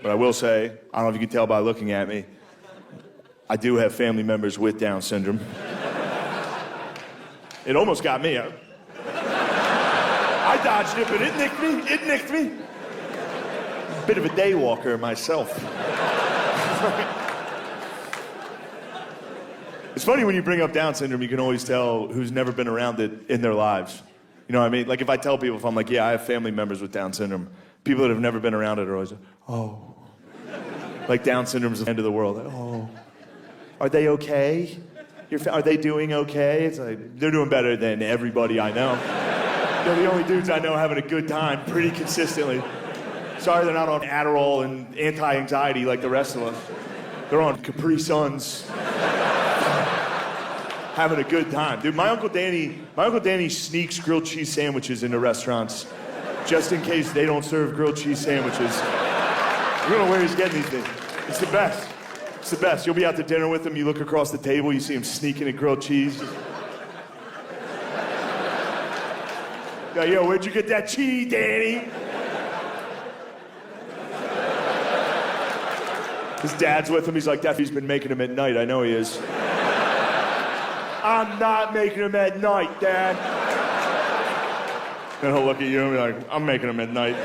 But I will say, I don't know if you can tell by looking at me, I do have family members with Down syndrome. It almost got me. I dodged it, but it nicked me. It nicked me. Bit of a day walker myself. It's funny when you bring up Down syndrome, you can always tell who's never been around it in their lives. You know what I mean? Like if I tell people, if I'm like, yeah, I have family members with Down syndrome, people that have never been around it are always like, oh. Like Down syndrome's the end of the world. Like, oh. Are they okay? Are they doing okay? It's like, they're doing better than everybody I know. They're the only dudes I know having a good time pretty consistently. Sorry they're not on Adderall and anti-anxiety like the rest of us. They're on Capri Suns. Having a good time. Dude, my Uncle Danny sneaks grilled cheese sandwiches into restaurants just in case they don't serve grilled cheese sandwiches. I don't know where he's getting these things. It's the best. It's the best. You'll be out to dinner with him, you look across the table, you see him sneaking a grilled cheese. Yo, where'd you get that cheese, Danny? His dad's with him, he's like, he's been making him at night, I know he is. I'm not making them at night, Dad. Then he'll look at you and be like, I'm making them at night.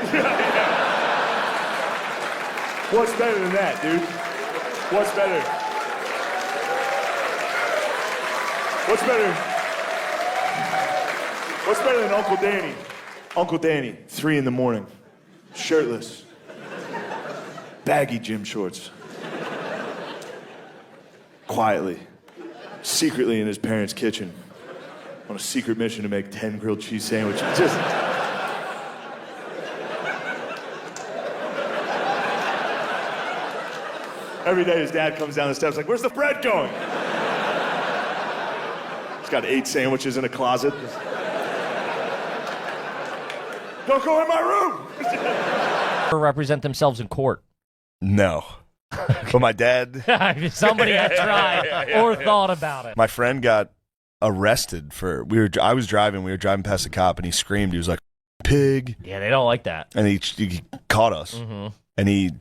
What's better than that, dude? What's better? What's better than Uncle Danny? Uncle Danny, 3 a.m, shirtless, baggy gym shorts, quietly, secretly in his parents' kitchen on a secret mission to make 10 grilled cheese sandwiches. Just... Every day his dad comes down the steps like, where's the bread going? He's got 8 sandwiches in a closet. Don't go in my room! Represent themselves in court. No. But my dad... Somebody had tried or thought about it. My friend got arrested for... I was driving, we were driving past a cop, and he screamed. He was like, pig. Yeah, they don't like that. And he caught us. Mm-hmm. And he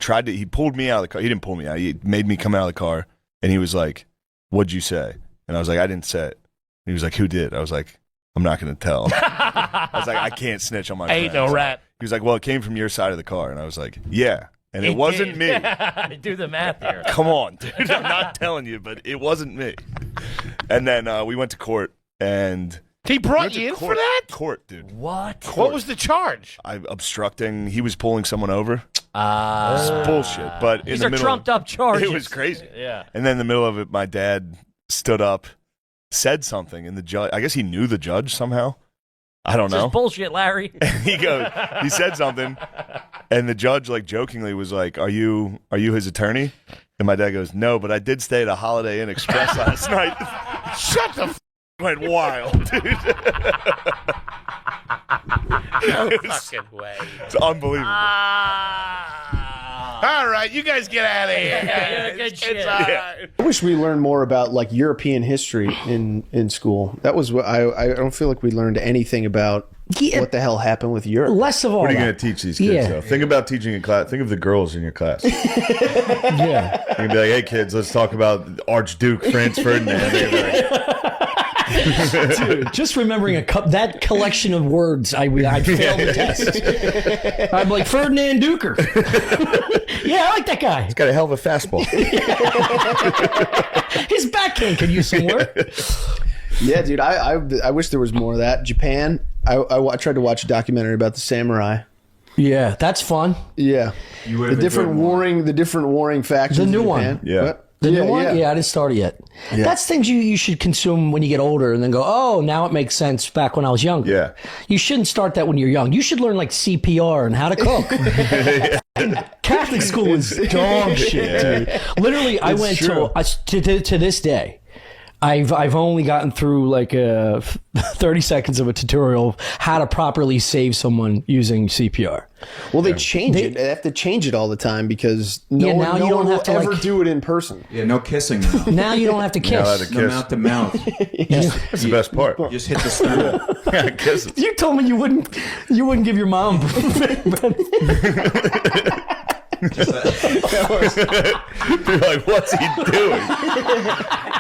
pulled me out of the car. He didn't pull me out. He made me come out of the car. And he was like, what'd you say? And I was like, I didn't say it. And he was like, who did? I was like, I'm not going to tell. I was like, I can't snitch on my friend. Ain't no rat. He was like, well, it came from your side of the car. And I was like, yeah. And it wasn't me. Do the math here. Come on, dude. I'm not telling you, but it wasn't me. And then we went to court, and... He brought you in for that? Court, dude. What? What was the charge? Obstructing. He was pulling someone over. It's bullshit. But these are trumped up charges. It was crazy. Yeah. And then in the middle of it, my dad stood up, said something, and the judge, I guess he knew the judge somehow. I don't know. This is bullshit, Larry. And he said something, and the judge, like, jokingly was like, are you his attorney? And my dad goes, no, but I did stay at a Holiday Inn Express last night. Shut the went wild, dude. No fucking way. It's unbelievable. All right, you guys get out of here. Good It's all right. I wish we learned more about like European history in school. That was what I don't feel like we learned anything about what the hell happened with Europe. Less of all What are you that. going to teach these kids, though? Think about teaching a class. Think of the girls in your class. Yeah. You can be like, hey, kids, let's talk about Archduke Franz Ferdinand. Dude, just remembering that collection of words, I failed the test. I'm like, Ferdinand Duker. Yeah, I like that guy. He's got a hell of a fastball. His backhand could use some work. Yeah, dude, I wish there was more of that. Japan, I tried to watch a documentary about the samurai. Yeah, that's fun. Yeah, the different warring factions. The new in Japan. one. Yeah. What? The new one? Yeah, I didn't start it yet. Yeah. That's things you should consume when you get older and then go, oh, now it makes sense back when I was younger. Yeah. You shouldn't start that when you're young. You should learn like CPR and how to cook. Catholic school is dog shit, dude. Literally, I went to this day. I've only gotten through like 30 seconds of a tutorial of how to properly save someone using CPR. Well, they change it. They have to change it all the time because no one will ever do it in person. Yeah, no kissing now. Now you don't have to kiss. No mouth to mouth. That's the best part. Just hit the sternum. Yeah, kisses. You told me you wouldn't give your mom. You're like, what's he doing?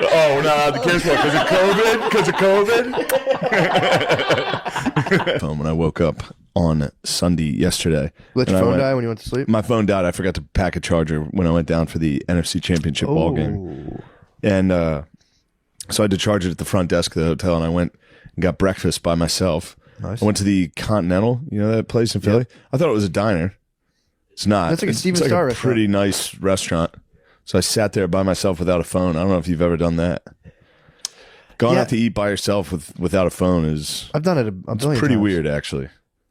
Oh, we're not allowed to kiss one because of COVID? Because of COVID? When I woke up on Sunday yesterday. Let your phone die when you went to sleep? My phone died. I forgot to pack a charger when I went down for the NFC Championship ball game. And so I had to charge it at the front desk of the hotel, and I went and got breakfast by myself. Nice. I went to the Continental, you know that place in Philly? I thought it was a diner. It's not. That's like a Steven it's Star like a restaurant. pretty nice restaurant. So I sat there by myself without a phone. I don't know if you've ever done that. Going out to eat by yourself without a phone is I've done it a billion pretty times. weird, actually.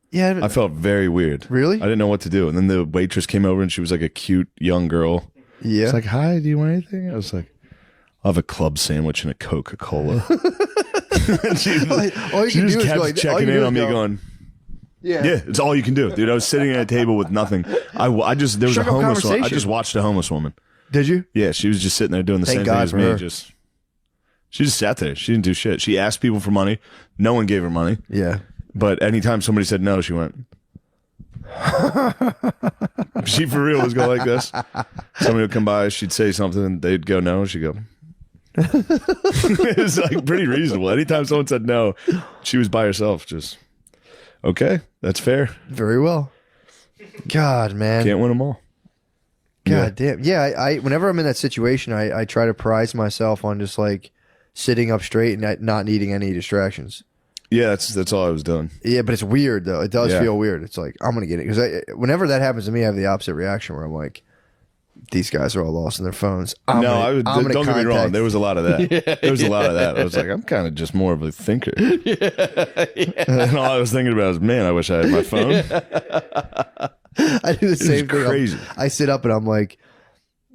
Yeah. I felt very weird. Really? I didn't know what to do. And then the waitress came over and she was like a cute young girl. Yeah. It's like, hi, do you want anything? I was like, I'll have a club sandwich and a Coca-Cola. And she all you she can just do is kept go like, all checking you in do on is me go, going, yeah. yeah, it's all you can do. Dude, I was sitting at a table with nothing. There was a Struck up homeless woman. I conversation. just watched a homeless woman. Did you? Yeah, she was just sitting there doing the Thank same God thing as for me. her. She just sat there. She didn't do shit. She asked people for money. No one gave her money. Yeah. But anytime somebody said no, she went. She for real was going like this. Somebody would come by, she'd say something, they'd go no, she'd go. It was like pretty reasonable. Anytime someone said no, she was by herself. Just okay, that's fair. Very well. God, man. Can't win them all. God damn. Yeah, I whenever I'm in that situation, I try to prize myself on just like sitting up straight and not needing any distractions. Yeah, that's all I was doing. Yeah, but it's weird though. It does Yeah. feel weird. It's like I'm gonna get it because whenever that happens to me, I have the opposite reaction where I'm like, these guys are all lost in their phones. Don't get me wrong. There was a lot of that. There was a lot of that. I was like, I'm kind of just more of a thinker. And all I was thinking about is, man, I wish I had my phone. I do the same thing. Crazy. I sit up and I'm like,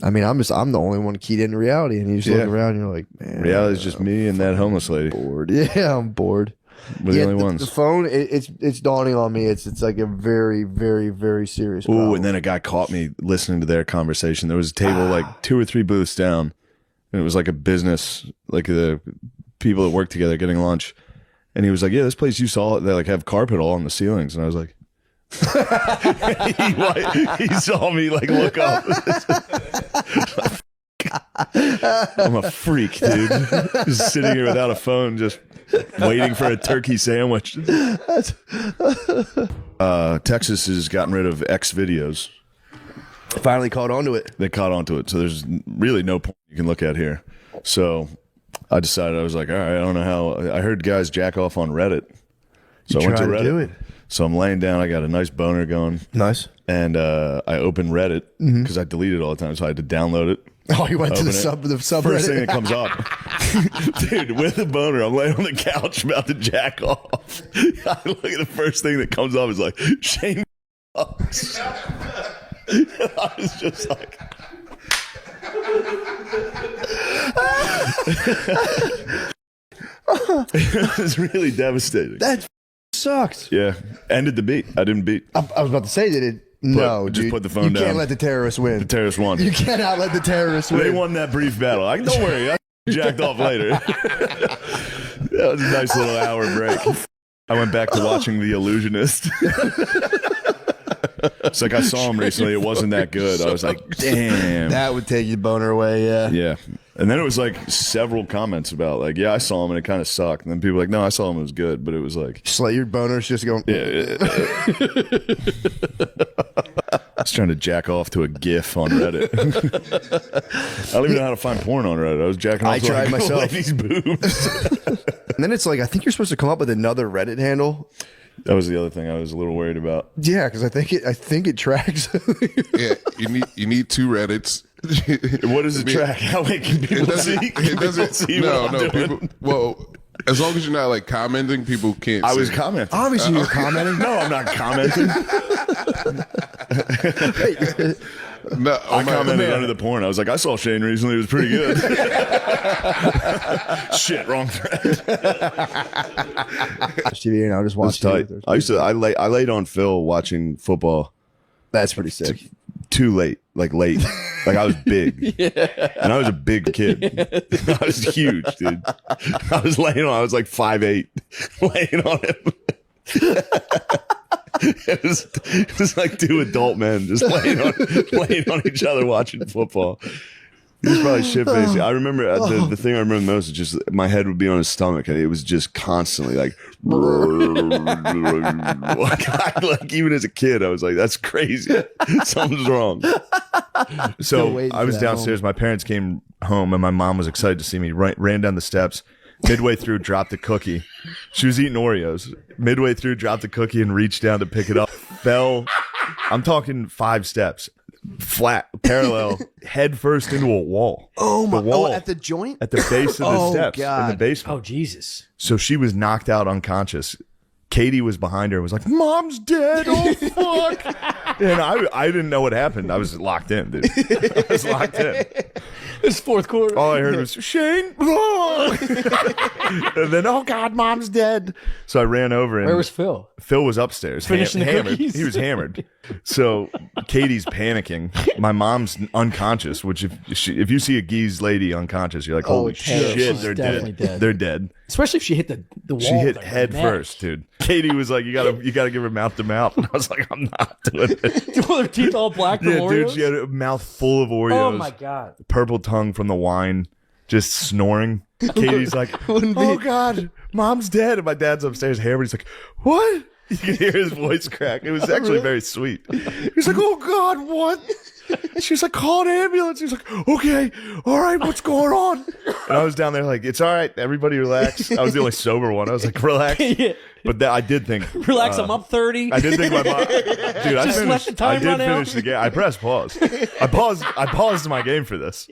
I mean, I'm the only one keyed into reality, and you just look around and you're like, man, Reality is just me and that homeless lady. bored. Yeah, I'm bored. We're the only ones. The phone, it's dawning on me. It's like a very, very, very serious problem. Ooh, and then a guy caught me listening to their conversation. There was a table like 2 or 3 booths down, and it was like a business, like the people that work together getting lunch. And he was like, "Yeah, this place you saw, they like have carpet all on the ceilings." And I was like, he saw me like look up. I'm a freak, dude. Just sitting here without a phone, just waiting for a turkey sandwich. Texas has gotten rid of X videos. Finally caught on to it. They caught onto it, so there's really no point you can look at here. So I decided, I was like, all right, I don't know how. I heard guys jack off on Reddit, so I went to tried Reddit. to do it. So I'm laying down. I got a nice boner going, Nice. and I opened Reddit because I delete it all the time, so I had to download it. Oh, you went to Open the it. subreddit. First thing that comes up, dude, with a boner, I'm laying on the couch about to jack off. I look at the first thing that comes up is like Shane. Fucks. I was just like, it was really devastating. That sucked. Yeah, ended the beat. I didn't beat. I was about to say, did it? No, just dude. put the phone You down. can't let the terrorists win. The terrorists won. You cannot let the terrorists They win. won that brief battle. Don't worry, I jacked off later. That was a nice little hour break. I went back to watching The Illusionist. It's like I saw him recently. It wasn't that good. I was like, damn. That would take your boner away, yeah. Yeah. And then it was like several comments about like, yeah, I saw him and it kind of sucked. And then people were like, no, I saw him, it was good. But it was like, Just let your boners just go. yeah. I was trying to jack off to a GIF on Reddit. I don't even know how to find porn on Reddit. I was jacking off I to tried like, myself. ladies' boobs. And then it's like, I think you're supposed to come up with another Reddit handle. That was the other thing I was a little worried about. Yeah, because I think it tracks. Yeah, you need 2 Reddits. What does it track? How many can people see? It Can doesn't. people see No, what I'm no. doing? People. Well, as long as you're not like commenting, people can't. I see. was commenting. Obviously, you're commenting. No, I'm not commenting. No, I commented under the porn. I was like, I saw Shane recently. It was pretty good. Shit, wrong thread. TV and I'll just watch It's tight. TV. I laid on Phil watching football That's pretty sick. too late. Like I was big. And I was a big kid. I was huge, dude. I was laying on, I was like 5'8", laying on him. It was like two adult men just laying on each other watching football. He was probably shit-faced. I remember the thing I remember most is just my head would be on his stomach, and it was just constantly like even as a kid, I was like, "That's crazy. Something's wrong." So waiting I for was that downstairs. My parents came home, and my mom was excited to see me. Ran down the steps. Midway through, dropped a cookie. She was eating Oreos. Midway through, dropped a cookie and reached down to pick it up. Fell. I'm talking 5 steps. Flat, parallel, head first into a wall. Oh my! The wall at the joint? at the base of the Oh, steps in God. the basement. Oh Jesus! So she was knocked out unconscious. Katie was behind her and was like, "Mom's dead. Oh fuck!" And I didn't know what happened. I was locked in, dude. I was locked in. It's fourth quarter. All I heard was Shane, and then oh God, Mom's dead. So I ran over and Where was Phil? Phil was upstairs, Finishing the hammered. cookies? He was hammered. So Katie's panicking. My mom's unconscious. Which if you see a geese lady unconscious, you're like, holy terrifying. shit, She's they're definitely dead. dead. They're dead. Especially if she hit the wall. She hit with her head neck. first, dude. Katie was like, you gotta give her mouth to mouth. And I was like, I'm not doing it. With her teeth all black from Yeah, dude, Oreos? she had a mouth full of Oreos. Oh my god! Purple tongue from the wine, just snoring. Katie's like, oh God, Mom's dead. And my dad's upstairs hammered. He's like, what? You can hear his voice crack. It was actually very sweet. He's like, oh God, what? She was like, call an ambulance. He was like, okay, all right, what's going on? And I was down there like, it's all right, everybody relax. I was the only sober one. I was like, relax. Yeah. But I did think, Relax, I'm up 30. I did think my mom, dude. Just let the time I did run out. finish the game. I pressed pause. I paused my game for this.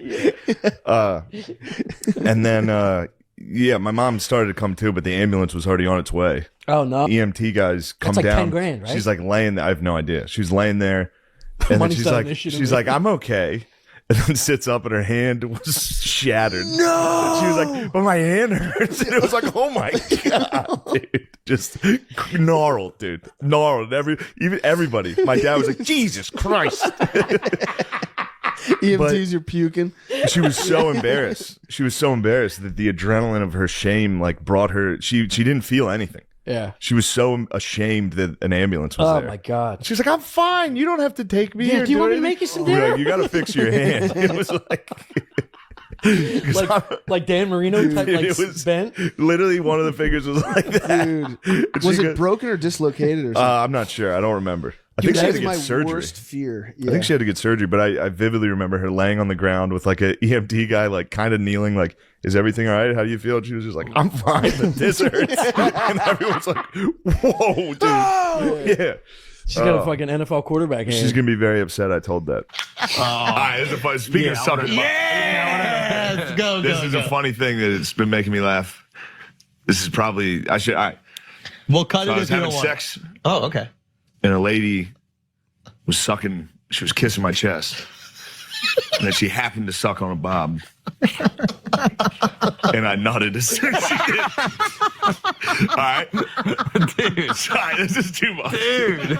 And then, yeah, my mom started to come too, but the ambulance was already on its way. Oh no! EMT guys come That's like down. 10 grand, right? She's like laying there. I have no idea. She's laying there, and then Money's she's not like, an issue to she's me. like, I'm okay. And then sits up, and her hand was shattered. No, she was like, but my hand hurts. And it was like, oh my God, dude, just gnarled, dude, gnarled. Even everybody. My dad was like, Jesus Christ. EMTs are puking. She was so embarrassed. She was so embarrassed that the adrenaline of her shame like brought her. She didn't feel anything. Yeah. She was so ashamed that an ambulance was Oh there. my god! She's like, I'm fine. You don't have to take me. Yeah, or do you want me to anything." make you some We were dinner? like, you got to fix your hand. It was like. Like Dan Marino type, like it was bent. literally one of the fingers was like that. Dude, And was she it go- broken or dislocated or something? I'm not sure. I don't remember. I think Dude, she that had to is get my surgery. worst fear. I think she had to get surgery, but I vividly remember her laying on the ground with like a EMT guy, like kind of kneeling, like, "Is everything all right? How do you feel?" And she was just like, "I'm fine, but this hurts." And everyone's like, "Whoa, dude!" Yeah, She's got a fucking NFL quarterback hand. she's gonna be very upset. I told that. All right, this is a funny, speaking of something, Let's go. this is a funny thing that it's been making me laugh. This is probably I should. All right, We'll cut so I it was if you having don't want. sex, Oh, okay. and a lady was sucking. She was kissing my chest. And then she happened to suck on a bob. And I nutted as soon as she did. All right? Dude. Sorry, this is too much. Dude.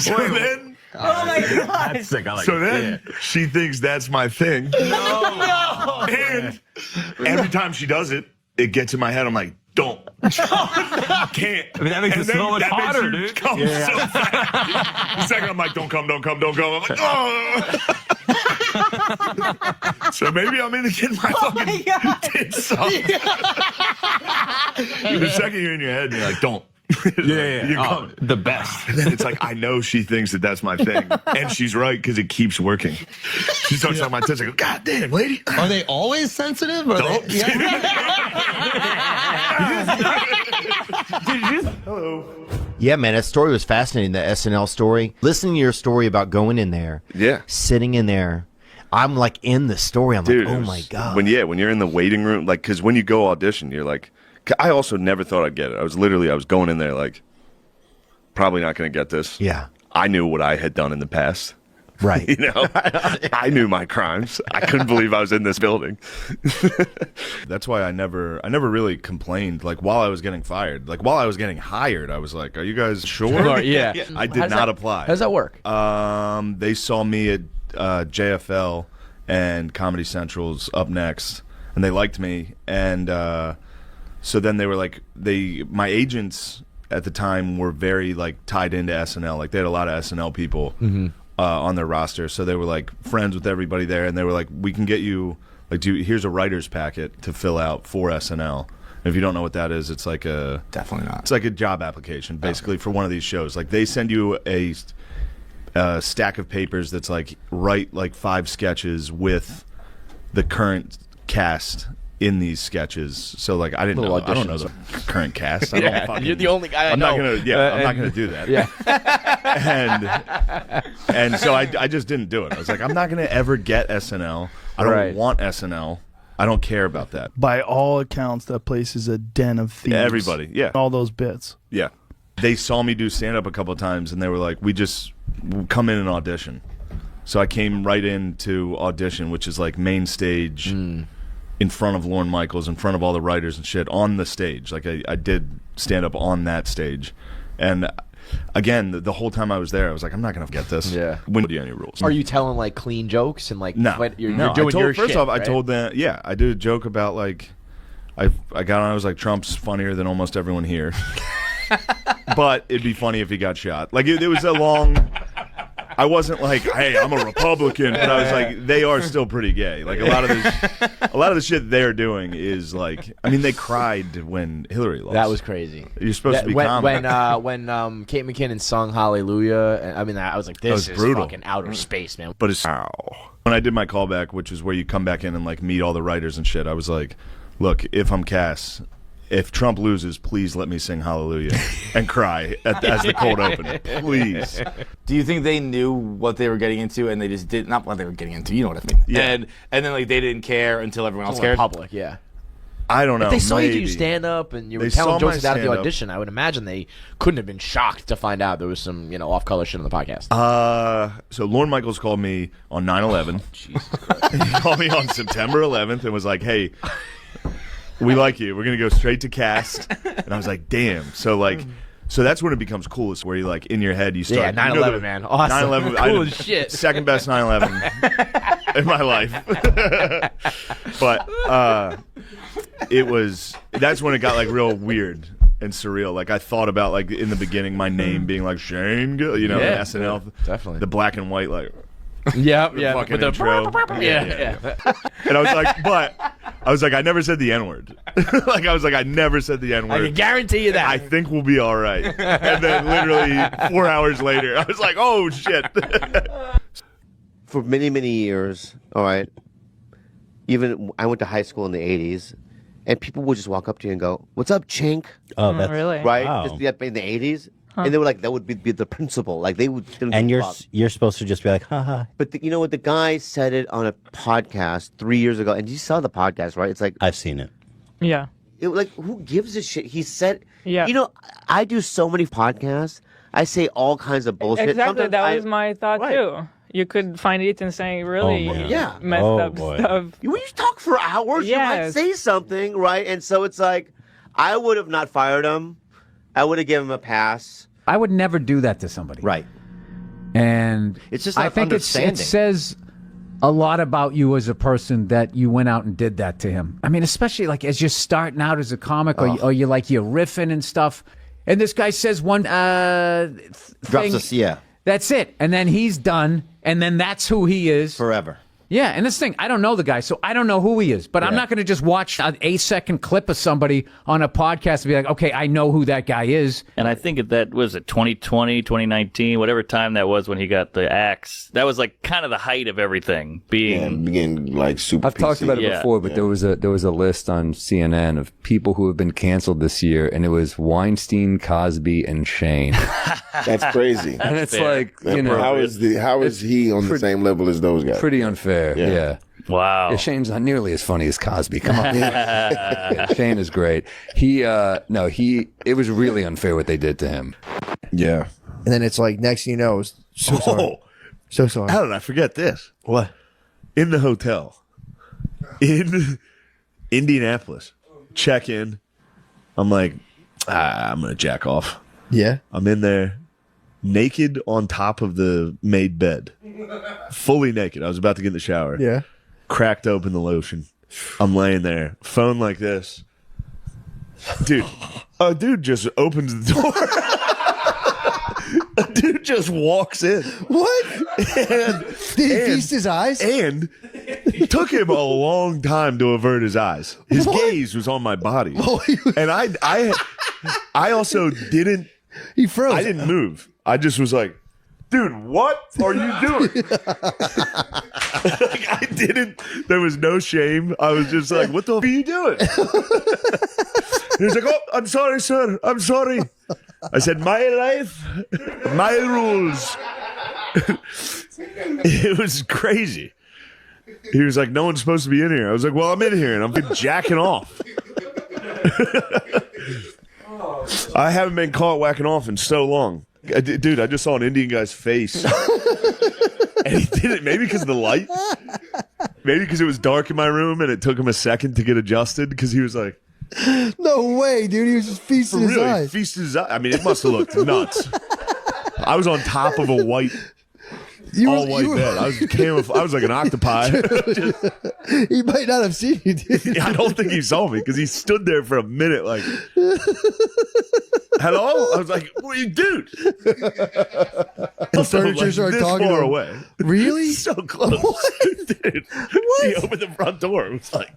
So then... Oh my god. That's sick. I like So then she thinks that's my thing. No. And every time she does it, it gets in my head. I'm like, don't. Can't. I mean, that makes And it then so much that makes hotter, you dude. come so fast. The second I'm like, don't come. I'm like, oh. So maybe I'm into getting my fucking dick sucked. The second you're in your head, you're like, don't. You're coming. The best. And then it's like, I know she thinks that that's my thing. And she's right, because it keeps working. She starts talking about tits. I go, God damn, lady. Are they always sensitive? Or Don't. They, Yeah, man, that story was fascinating, the SNL story. Listening to your story about going in there, Yeah. sitting in there, I'm like in the story. I'm Dude, like, it oh was- my God. when you're in the waiting room, like, because when you go audition, you're like, I also never thought I'd get it. I was going in there like, probably not going to get this. Yeah. I knew what I had done in the past. Right. You know, I knew my crimes. I couldn't believe I was in this building. That's why I never really complained. Like while I was getting fired, like while I was getting hired, I was like, "Are you guys sure?" Yeah. I did not apply. How does that work? They saw me at JFL and Comedy Central's Up Next, and they liked me. And so then they were like, my agents at the time were very like tied into SNL. Like they had a lot of SNL people on their roster, so they were like friends with everybody there, and they were like, we can get you like, here's a writer's packet to fill out for SNL. And if you don't know what that is, it's like a definitely not. It's like a job application basically for one of these shows. Like they send you a stack of papers that's like write like 5 sketches with the current cast in these sketches. So like I didn't know. I don't know the current cast. I don't fucking, you're the only guy I I'm know. not gonna. I'm not gonna do that. And so I just didn't do it. I was like, I'm not gonna ever get SNL. I don't want SNL. I don't care about that. By all accounts, that place is a den of thieves. Everybody, yeah. All those bits. Yeah. They saw me do stand-up a couple of times, and they were like, we just come in and audition. So I came right in to audition, which is like main stage in front of Lorne Michaels, in front of all the writers and shit, on the stage. Like I did stand-up on that stage. And again, the whole time I was there, I was like, I'm not going to get this. Yeah. Wouldn't do any rules. Are you telling like clean jokes and like No, you're no. doing your First shit, off, right? I told them, yeah, I did a joke about like, I got on, I was like, Trump's funnier than almost everyone here. But it'd be funny if he got shot. Like it was a long, I wasn't like, hey, I'm a Republican, but I was like, they are still pretty gay. Like a lot of the shit they're doing is like, I mean, they cried when Hillary lost. That was crazy. You're supposed to be when calm. when Kate McKinnon sung Hallelujah. I mean, I was like, this is brutal. fucking outer space, man. But it's when I did my callback, which is where you come back in and like meet all the writers and shit. I was like, look, if I'm Cass, if Trump loses, please let me sing Hallelujah and cry as the cold open, please. Do you think they knew what they were getting into and they just did not what they were getting into? You know what I mean? Yeah. And then like they didn't care until everyone else cared. Public, yeah. I don't know. If they saw maybe. you do stand up and you were They telling saw my jokes out of the stand-up. audition, I would imagine they couldn't have been shocked to find out there was some off color shit on the podcast. So Lorne Michaels called me on 9/11. Jesus Christ. He called me on September 11th and was like, hey, we like you. We're going to go straight to cast. And I was like, damn. So like, so that's when it becomes cool. It's where you like in your head you start. Yeah, 9/11, man. Awesome. 9/11, Cool as shit. Second best 9/11 in my life. But that's when it got like real weird and surreal. Like I thought about like in the beginning my name being like Shane Gill, Yeah, SNL, definitely. the black and white like. Yeah, Fucking with the intro. yeah. And I was like, I never said the N-word. Like, I was like, I never said the N-word. I can guarantee you that. I think we'll be all right. And then literally 4 hours later, I was like, oh, shit. For many, many years, all right, even I went to high school in the 80s, and people would just walk up to you and go, what's up, chink? Oh, that's really? Right? Wow. Just in the 80s. And they were like, that would be the principal. Like, they would. And you're supposed to just be like, haha. But you know what? The guy said it on a podcast 3 years ago, and you saw the podcast, right? It's like I've seen it. Yeah. like who gives a shit? He said, Yeah. You know, I do so many podcasts. I say all kinds of bullshit. Exactly. Sometimes That was my thought Right. too. You could find Ethan saying really Yeah. messed up stuff. When you talk for hours, you might Yes. say something, right? And so it's like, I would have not fired him. I would have given him a pass. I would never do that to somebody. Right. And it's just I not think it says a lot about you as a person that you went out and did that to him. I mean, especially like as you're starting out as a comic or you're like you're riffing and stuff. And this guy says one thing. Yeah. That's it. And then he's done. And then that's who he is. Forever. Yeah, and this thing, I don't know the guy, so I don't know who he is. But I'm not going to just watch an 8-second clip of somebody on a podcast and be like, okay, I know who that guy is. And I think that was it 2020, 2019, whatever time that was when he got the axe. That was like kind of the height of everything being like super. I've talked about it before, but there was a list on CNN of people who have been canceled this year, and it was Weinstein, Cosby, and Shane. That's crazy. And it's like, you know, how is he on the same level as those guys? Pretty unfair. Yeah. Wow. Yeah, Shane's not nearly as funny as Cosby. Come on. Yeah, Shane is great. It was really unfair what they did to him. Yeah. And then it's like, next thing you know, so sorry. So sorry. How did I forget this? What? In the hotel in Indianapolis, check in. I'm like, I'm going to jack off. Yeah. I'm in there, naked on top of the made bed. Fully naked. I was about to get in the shower. Yeah. Cracked open the lotion. I'm laying there, phone like this, Dude, a dude just opens the door. A dude just walks in. What? And, Did he feast his eyes? And it took him a long time to avert his eyes. His gaze was on my body. And I also didn't. He froze. I didn't move. I just was like, dude, what are you doing? Like, I didn't. There was no shame. I was just like, what the f are you doing? He was like, oh, I'm sorry, sir. I'm sorry. I said, my life, my rules. It was crazy. He was like, no one's supposed to be in here. I was like, well, I'm in here and I'm jacking off. I haven't been caught whacking off in so long. Dude, I just saw an Indian guy's face. And he did it maybe because of the light. Maybe because it was dark in my room and it took him a second to get adjusted because he was like, no way, dude. He was just feasting his eyes. Feasted his eyes. I mean, it must have looked nuts. I was on top of a white, all-white bed. I was like an octopi. He might not have seen you, dude. I don't think he saw me because he stood there for a minute like, hello? I was like, what are you, dude? The furniture like started this talking far to him. away. Really? So close. Dude. What? He opened the front door. It was like,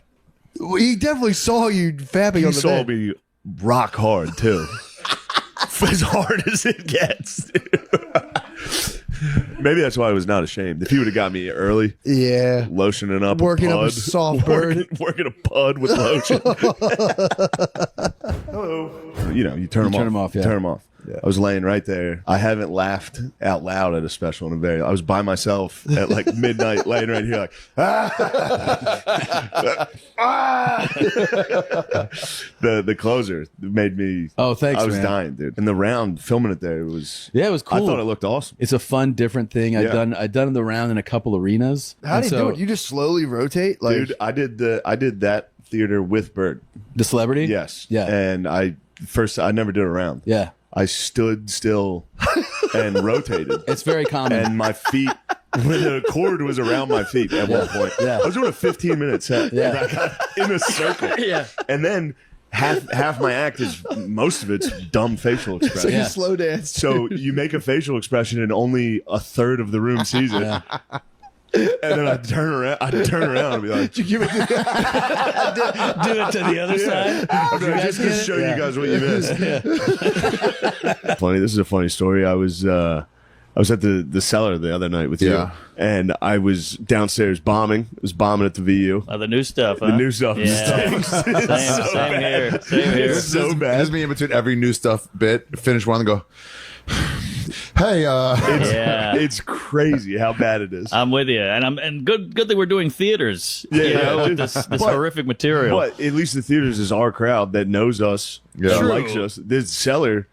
He definitely saw you fapping he on the saw bed. me rock hard, too. As hard as it gets. Maybe that's why I was not ashamed. If he would have got me early, yeah, lotioning up Working a up a pud, soft bird. working a pud with lotion. Hello. You know, you turn them off. yeah. Turn them off. Yeah. I was laying right there. I haven't laughed out loud at a special in a very. I was by myself at like midnight, laying right here, like the closer made me. Oh, thanks, I was man. dying, dude. And the round filming it there, it was. Yeah, it was cool. I thought it looked awesome. It's a fun, different thing. I've done the round in a couple arenas. How do you do it? You just slowly rotate, like Dude, I did that theater with Bert. The Celebrity? Yes. Yeah. And I never did a round. Yeah. I stood still and rotated. It's very common. And my feet, the cord was around my feet at one point. Yeah. I was doing a 15-minute set. Yeah. And I got in a circle. Yeah. And then half my act is, most of it's dumb facial So expression. you slow dance. So you make a facial expression and only a third of the room sees it. Yeah. And then I'd turn around and be like, You give it Do it to the other side. I'm just going to show you guys what you missed. Funny. This is a funny story. I was at the cellar the other night with you, and I was downstairs bombing. I was bombing at the VU. Oh, the new stuff, huh? The new stuff. Yeah. Same here. Same here. It's so bad. This is me in between every new stuff bit. Finish one and go. Hey, It's crazy how bad it is. I'm with you, and good thing we're doing theaters. Yeah, you yeah. know, with this horrific material. But at least the theaters is our crowd that knows us, that True. likes us. This cellar,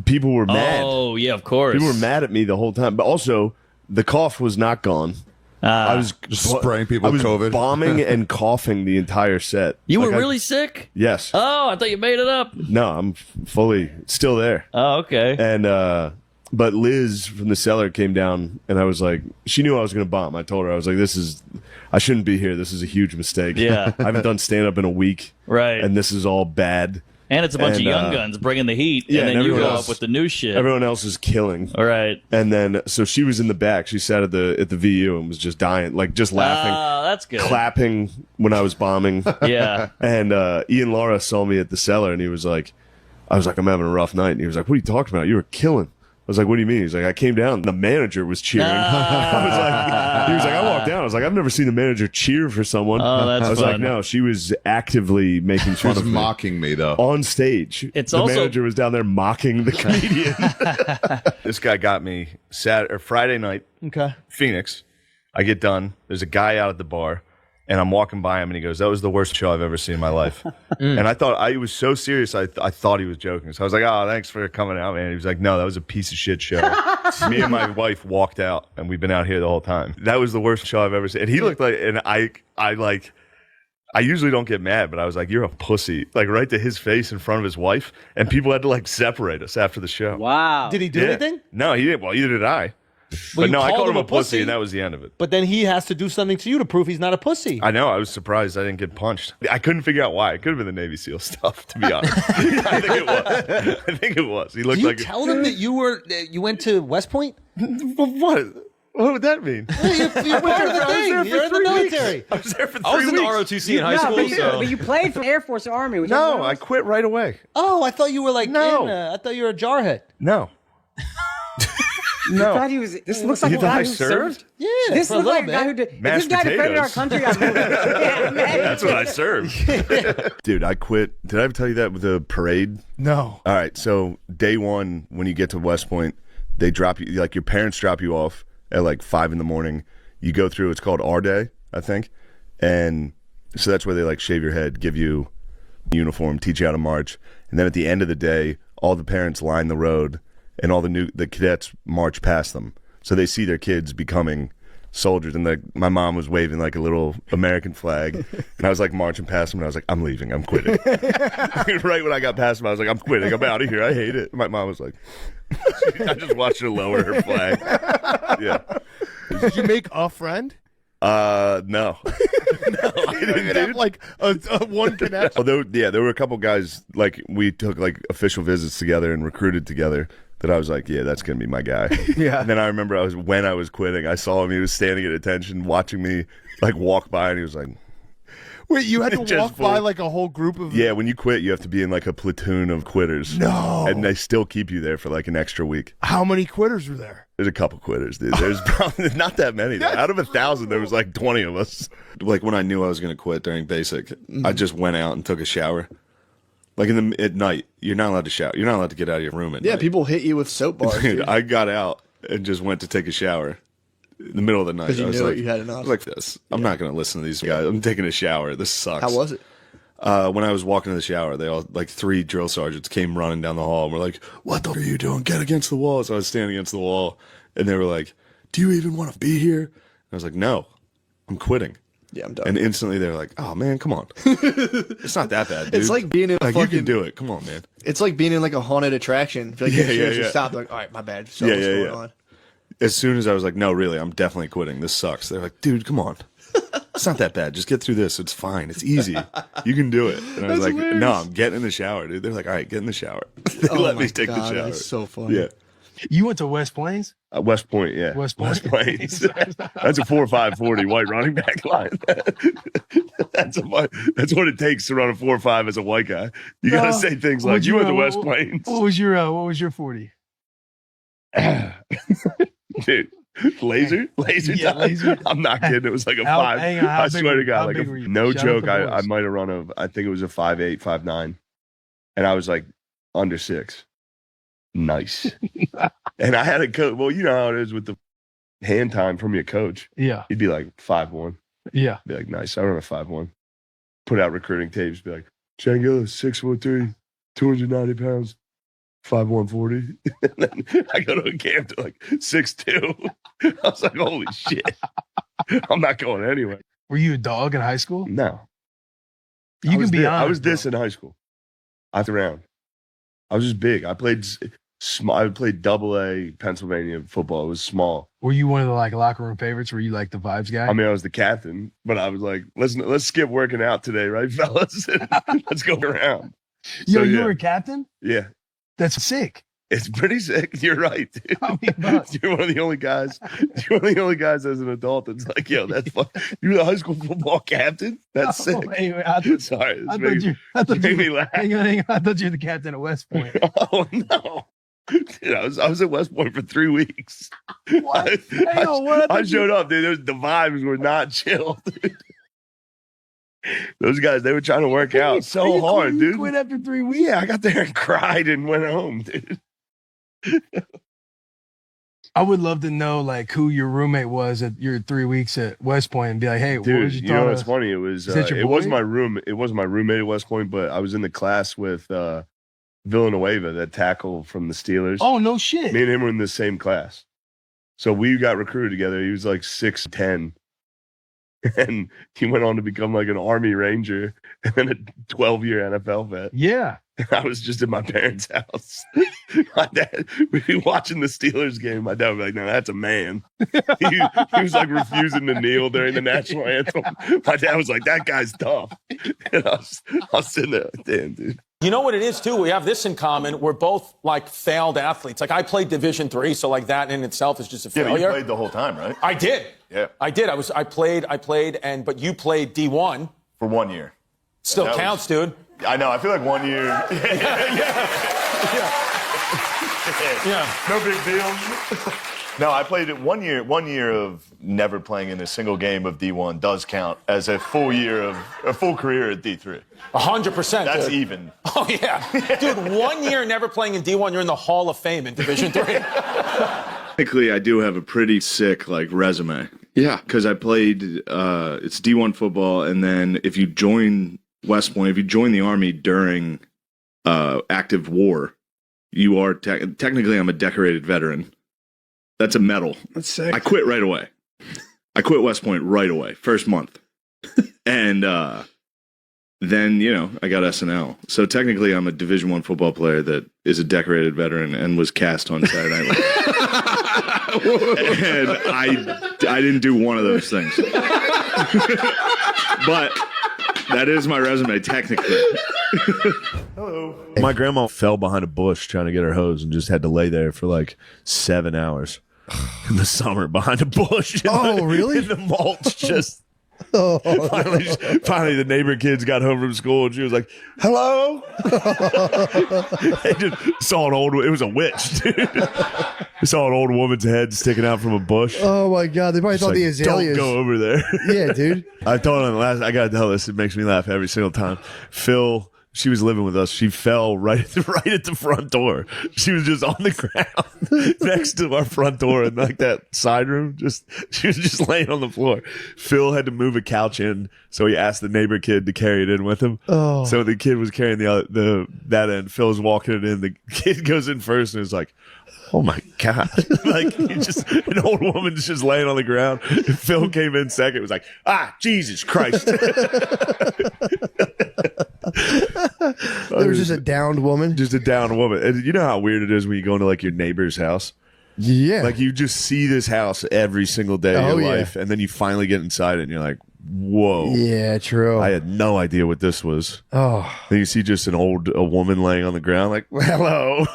people were mad. Oh yeah, of course. People were mad at me the whole time. But also, the cough was not gone. I was just spraying people I was with COVID. bombing and coughing the entire set. You were Like, really sick? Yes. Oh, I thought you made it up. No, I'm fully still there. Oh, okay. And but Liz from the cellar came down, and I was like, she knew I was going to bomb. I told her, I was like, I shouldn't be here. This is a huge mistake. Yeah. I haven't done stand up in a week. Right. And this is all bad. And it's a bunch of young guns bringing the heat, yeah, and then and you go everyone up with the new shit. Everyone else is killing. All right. And then, so she was in the back. She sat at the VU and was just dying, like just laughing. Oh, that's good. Clapping when I was bombing. Yeah. And Ian Lara saw me at the cellar, and he was like, I was like, I'm having a rough night. And he was like, what are you talking about? You were killing. I was like, what do you mean? He's like, I came down and the manager was cheering. He was like, I walked down. I was like, I've never seen a manager cheer for someone. Oh, that's I was fun. like, no, she was actively making fun was of me. mocking me though. On stage. It's the also- manager was down there mocking the comedian. This guy got me Friday night, Phoenix. I get done. There's a guy out at the bar. And I'm walking by him, and he goes, that was the worst show I've ever seen in my life. And I thought, I was so serious, I thought he was joking. So I was like, oh, thanks for coming out, man. He was like, no, that was a piece of shit show. Me and my wife walked out, and we've been out here the whole time. That was the worst show I've ever seen. And he looked like, and I usually don't get mad, but I was like, you're a pussy. Like, right to his face in front of his wife. And people had to, like, separate us after the show. Wow. Did he do anything? No, he didn't. Well, either did I. But you no, I called called him a pussy, and that was the end of it. But then he has to do something to you to prove he's not a pussy. I know. I was surprised I didn't get punched. I couldn't figure out why. It could have been the Navy SEAL stuff, to be honest. I think it was. He looked Did you like tell them that you went to West Point? What? What would that mean? You're part of the thing. You're in the military. I was there for 3 I was in the weeks. ROTC in high school. But you played for Air Force or Army. Which No, I quit right away. Oh, I thought you were like No. I thought you were a jarhead. No. I thought he was. This looks like You a thought guy I who served? served. Yeah, This for a looks like a little guy who bit. did. If Mashed this guy defended our potatoes. country, I'm moving. Yeah, man. That's what I served. Dude, I quit. Did I ever tell you that with the parade? No. All right. So day one, when you get to West Point, they drop you, like your parents drop you off at like 5 a.m. You go through, it's called our day, I think. And so that's where they like shave your head, give you a uniform, teach you how to march. And then at the end of the day, all the parents line the road and all the cadets march past them. So they see their kids becoming soldiers. And my mom was waving like a little American flag. And I was like marching past them and I was like, I'm leaving, I'm quitting. Right when I got past them, I was like, I'm quitting, I'm out of here, I hate it. My mom was like, I just watched her lower her flag. Yeah. Did you make a friend? No. No, I didn't have like a one connection. Although, yeah, there were a couple guys, like, we took like official visits together and recruited together that I was like, yeah, that's going to be my guy. Yeah. And then I remember when I was quitting, I saw him, he was standing at attention, watching me like walk by, and he was like, Wait, you had to Just walk by full- like a whole group of yeah, when you quit, you have to be in like a platoon of quitters. No. And they still keep you there for like an extra week. How many quitters were there? There's a couple quitters, dude. There's probably not that many. Though. Out of 1,000, there was like 20 of us. Like when I knew I was going to quit during basic, I just went out and took a shower. Like at night, you're not allowed to shower. You're not allowed to get out of your room at Yeah, night. people hit you with soap bars. Dude, Dude. I got out and just went to take a shower in the middle of the night. 'Cause you I was knew like, it, you had enough. I was like this. I'm not going to listen to these guys. I'm taking a shower. This sucks. How was it? When I was walking to the shower, they all, like 3 drill sergeants came running down the hall and were like, what the f- are you doing? Get against the wall. So I was standing against the wall and they were like, do you even want to be here? And I was like, no, I'm quitting. Yeah, I'm done. And instantly they're like, oh man, come on. It's not that bad, dude. It's like being in a like you fucking, can do it. Come on, man. It's like being in like a haunted attraction. If, like, Yeah, your shoes yeah. just stop. Like, all right, my bad. So Yeah, what's yeah, going yeah. on? As soon as I was like, no, really, I'm definitely quitting. This sucks. They're like, dude, come on. It's not that bad. Just get through this. It's fine. It's easy. You can do it. And I was That's like, hilarious. no, I'm getting in the shower, dude. They're like, all right, get in the shower. They Oh let my me take God, the shower. that's so funny. Yeah. You went to West Plains? West Point, yeah. West Point. Plains. That's a 4.5 white running back line. That's what it takes to run a 4.5 as a white guy. You got to say things like, you went to West Plains. What was your 40? Dude, laser Yeah, time? laser. I'm not kidding. It was like a How- 5. hang on, how I big swear were- to God, how like big were you? no Shout out joke. the I boys. might have run I think it was a 5.8, 5.9. And I was like under 6. Nice. And I had a coach. Well, you know how it is with the hand time from your coach. Yeah. He'd be like 5'1". Yeah. Be like, nice. I run a 5'1". Put out recruiting tapes. Be like, Shane Gillis, 6'3", 290 pounds, 5'140". And then I go to a camp to like 6'2". I was like, holy shit. I'm not going anywhere. Were you a dog in high school? No. You can be honest. I was this in high school. I threw around. I was just big. I played small. I played double-A Pennsylvania football. It was small. Were you one of the like locker room favorites? Were you like the vibes guy? I mean, I was the captain, but I was like, let's skip working out today, right, fellas? Let's go around. Yo, So, you yeah. were a captain? Yeah. That's sick. It's pretty sick. You're right, dude. You're one of the only guys. You're one of the only guys as an adult that's like, yo, that's fun. You're the high school football captain. That's sick. Wait, I thought, Sorry, I this thought you made me were, laugh. hang on. I thought you were the captain at West Point. Oh no, dude, I was at West Point for 3 weeks. What? Hang on, what? I showed up, dude. The vibes were not chill. Dude. Those guys, they were trying to work out so hard, You dude. quit after 3 weeks? Yeah, I got there and cried and went home, dude. I would love to know like who your roommate was at your 3 weeks at West Point and be like, hey, what Dude, was you you know taught what's us? funny? It was Is that your it was boy? my room. It was my roommate at West Point, but I was in the class with Villanueva, that tackle from the Steelers. Oh, no shit. Me and him were in the same class. So we got recruited together. He was like 6'10", And he went on to become like an Army Ranger and then a 12-year NFL vet. Yeah. I was just in my parents' house. My dad, we'd be watching the Steelers game. My dad would be like, no, that's a man. He was like refusing to kneel during the national anthem. My dad was like, that guy's tough. And I was sitting there like, damn, dude. You know what it is, too? We have this in common. We're both, like, failed athletes. Like, I played Division III, so, like, that in itself is just a failure. Yeah, but you played the whole time, right? I did. Yeah. I did. I played, but you played D1. For 1 year. Still counts, dude. I know. I feel like 1 year. Yeah. No big deal. No, I played it 1 year. 1 year of never playing in a single game of D1 does count as a full career at D3. 100%. That's even. Oh, yeah. Dude, 1 year never playing in D1, you're in the Hall of Fame in Division III. Technically, I do have a pretty sick resume. Yeah, because I played. It's D1 football, and then if you join West Point, if you join the Army during active war, you are technically I'm a decorated veteran. That's a medal. That's sick. I quit right away. I quit West Point right away, first month, and then I got SNL. So technically, I'm a Division I football player that is a decorated veteran and was cast on Saturday Night Live. And I didn't do one of those things, but that is my resume technically. Hello. My grandma fell behind a bush trying to get her hose and just had to lay there for like 7 hours in the summer behind a bush. Really? In the mulch, just. Finally, the neighbor kids got home from school and she was like, hello. They just saw it was a witch, dude. They saw an old woman's head sticking out from a bush. Oh my God. They probably thought the azaleas. Don't go over there. Yeah, dude. I told him I got to tell this. It makes me laugh every single time. Phil, she was living with us. She fell right at the front door. She was just on the ground next to our front door in like that side room. She was just laying on the floor. Phil had to move a couch in, so he asked the neighbor kid to carry it in with him. Oh. So the kid was carrying that end. Phil's walking it in. The kid goes in first and is like, oh my God. Like an old woman's just laying on the ground. Phil came in second. It was like, Jesus Christ. There was just a downed woman. Just a downed woman. And you know how weird it is when you go into like your neighbor's house? Yeah. Like you just see this house every single day of your life. And then you finally get inside it and you're like, whoa. Yeah, true. I had no idea what this was. Oh. Then you see just a woman laying on the ground like, hello.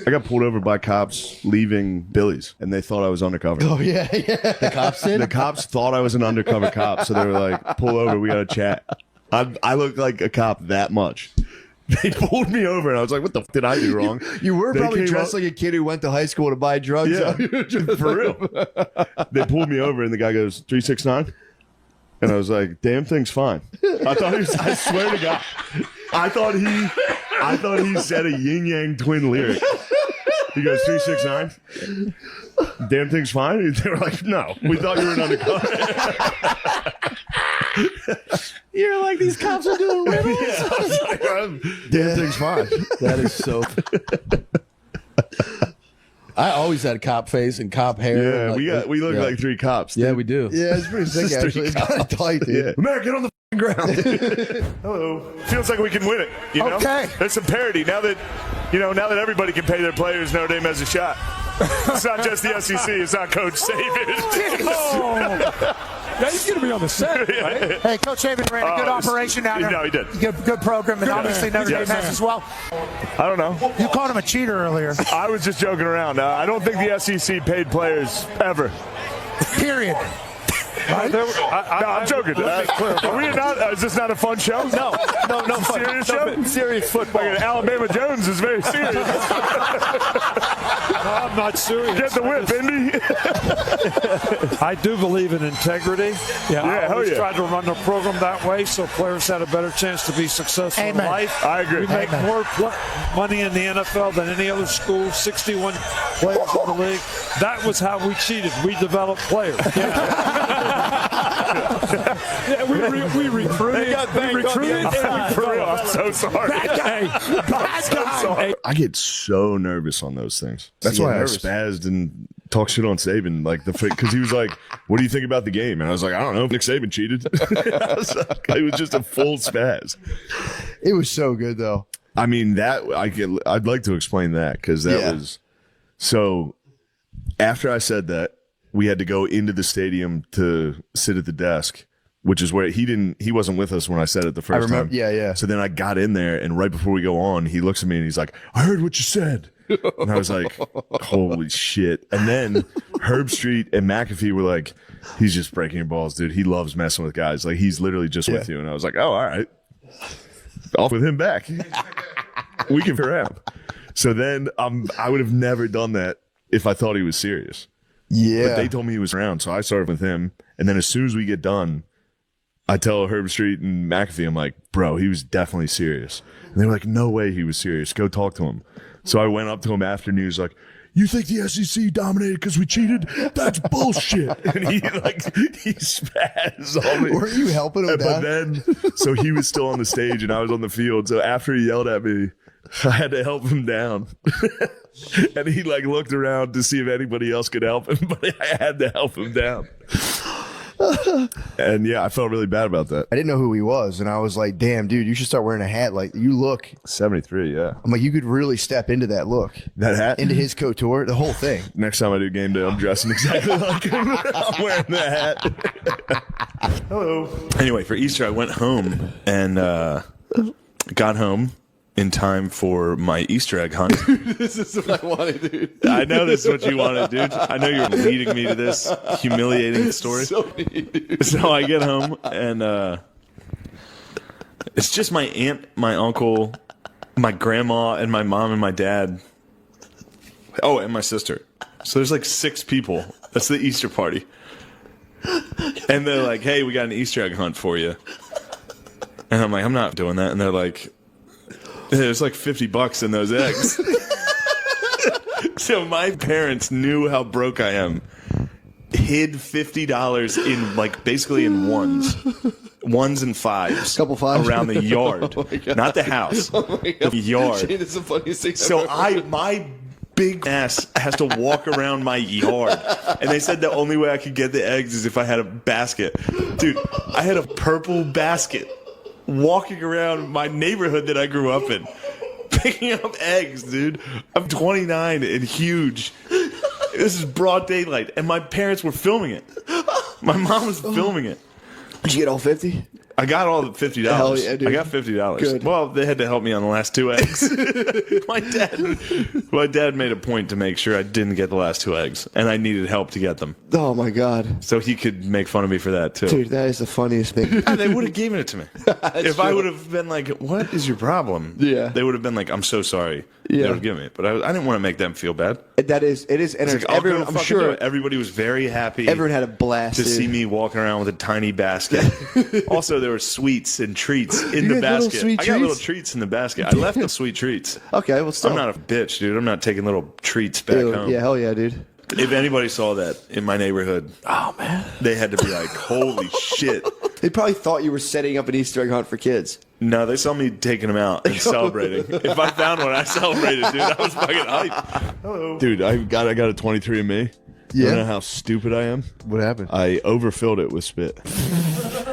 I got pulled over by cops leaving Billy's, and they thought I was undercover. Oh, yeah. The cops did? The cops thought I was an undercover cop, so they were like, pull over, we got to chat. I look like a cop that much. They pulled me over, and I was like, what the f*** did I do wrong? You were They probably came dressed up- like a kid who went to high school to buy drugs. Yeah, for real. They pulled me over, and the guy goes, 369? And I was like, damn thing's fine. I thought I swear to God, I thought he said a yin yang twin lyric. He goes, 369? Damn thing's fine? They were like, no, we thought you were an undercover. You're like, these cops are doing riddles? Yeah, I was like, damn thing's fine. That is so. I always had cop face and cop hair. Yeah, and we look like three cops. Yeah, dude. we do. Yeah, it's pretty sick, Just three actually. It's kind of cops. tight, dude. Yeah. Man, get on the ground. Hello. Feels like we can win it. You know? Okay. There's some parity now that everybody can pay their players. Notre Dame has a shot. It's not just the SEC. It's not Coach Saban. Now he's going to be on the set, right? Hey, Coach Saban ran a good operation down there. No, he did. Good program, and obviously Notre Dame has as well. I don't know. You called him a cheater earlier. I was just joking around. I don't think the SEC paid players ever. Period. Right? No, I'm joking. Are we not? Is this not a fun show? No fun. Serious show? Serious football. Like Alabama Jones is very serious. I'm not serious. Get the whip, Indy. I do believe in integrity. I always try to run the program that way so players had a better chance to be successful in life. I agree. We make more money in the NFL than any other school, 61 players in the league. That was how we cheated. We developed players. We recruited. For real, I'm so sorry. Bad guy. I get so nervous on those things. That's why I spazzed and talk shit on Saban, like because he was like, "What do you think about the game?" And I was like, "I don't know. Nick Saban cheated." It was just a full spaz. It was so good though. I mean, I'd like to explain that because that was so. After I said that, we had to go into the stadium to sit at the desk, which is where he wasn't with us when I said it the first time. Yeah. So then I got in there, and right before we go on, he looks at me and he's like, "I heard what you said." And I was like, holy shit. And then Herb Street and McAfee were like, "He's just breaking your balls, dude. He loves messing with guys. Like, he's literally just with you." And I was like, "Oh, all right. Off with him back. We can rap." So then I would have never done that if I thought he was serious. Yeah. But they told me he was around, so I started with him. And then as soon as we get done, I tell Herb Street and McAfee, I'm like, "Bro, he was definitely serious." And they were like, "No way he was serious. Go talk to him." So I went up to him after news, like, "You think the SEC dominated because we cheated? That's bullshit." And he spazzed on me. Were you helping him But down? then, so he was still on the stage and I was on the field. So after he yelled at me, I had to help him down. And he like looked around to see if anybody else could help him, but I had to help him down. And yeah, I felt really bad about that. I didn't know who he was, and I was like, "Damn, dude, you should start wearing a hat. Like, you look 73, yeah. I'm like, you could really step into that look, that hat, into his couture, the whole thing." Next time I do game day, I'm dressing exactly like him. I'm wearing the hat. Hello. Anyway, for Easter, I went home and got home in time for my Easter egg hunt. This is what I wanted, dude. I know this is what you wanted, dude. I know you're leading me to this humiliating story. So I get home and it's just my aunt, my uncle, my grandma, and my mom and my dad. Oh, and my sister. So there's like 6 people. That's the Easter party. And they're like, "Hey, we got an Easter egg hunt for you." And I'm like, "I'm not doing that." And they're like, "There's like $50 in those eggs." So my parents knew how broke I am. Hid $50 in like basically in ones and fives, couple fives around the yard, not the house, the yard. Shane, it's the funniest thing So I've ever my big ass has to walk around my yard, and they said the only way I could get the eggs is if I had a basket. Dude, I had a purple basket walking around my neighborhood that I grew up in, picking up eggs, dude. I'm 29 and huge. This is broad daylight, and my parents were filming it. My mom was filming it. Did you get all 50? I got all the $50. Hell yeah, dude. I got $50. Good. Well, they had to help me on the last 2 eggs. My dad made a point to make sure I didn't get the last 2 eggs, and I needed help to get them. Oh my god. So he could make fun of me for that too. Dude, that is the funniest thing. And they would have given it to me. If I would have been like, "What is your problem?" Yeah. They would have been like, "I'm so sorry." Yeah. They would have given me it. But I didn't want to make them feel bad. It is, and It's like, I'll everyone, go I'm fucking sure do it. Everybody was very happy. everyone had a blast to dude. see me walking around with a tiny basket. Also, there were sweets and treats in You the had little basket. sweet I got little treats? treats in the basket. I left the sweet treats. Okay, well, still. I'm not a bitch, dude. I'm not taking little treats back Dude, home. yeah, hell yeah, dude. If anybody saw that in my neighborhood, Oh man, they had to be like, "Holy shit." they probably thought you were setting up an Easter egg hunt for kids. No, they saw me taking them out and celebrating. If I found one, I celebrated, dude. I was fucking hyped. Hello. Dude, I got a 23andMe. Yeah. You know how stupid I am? What happened? I overfilled it with spit.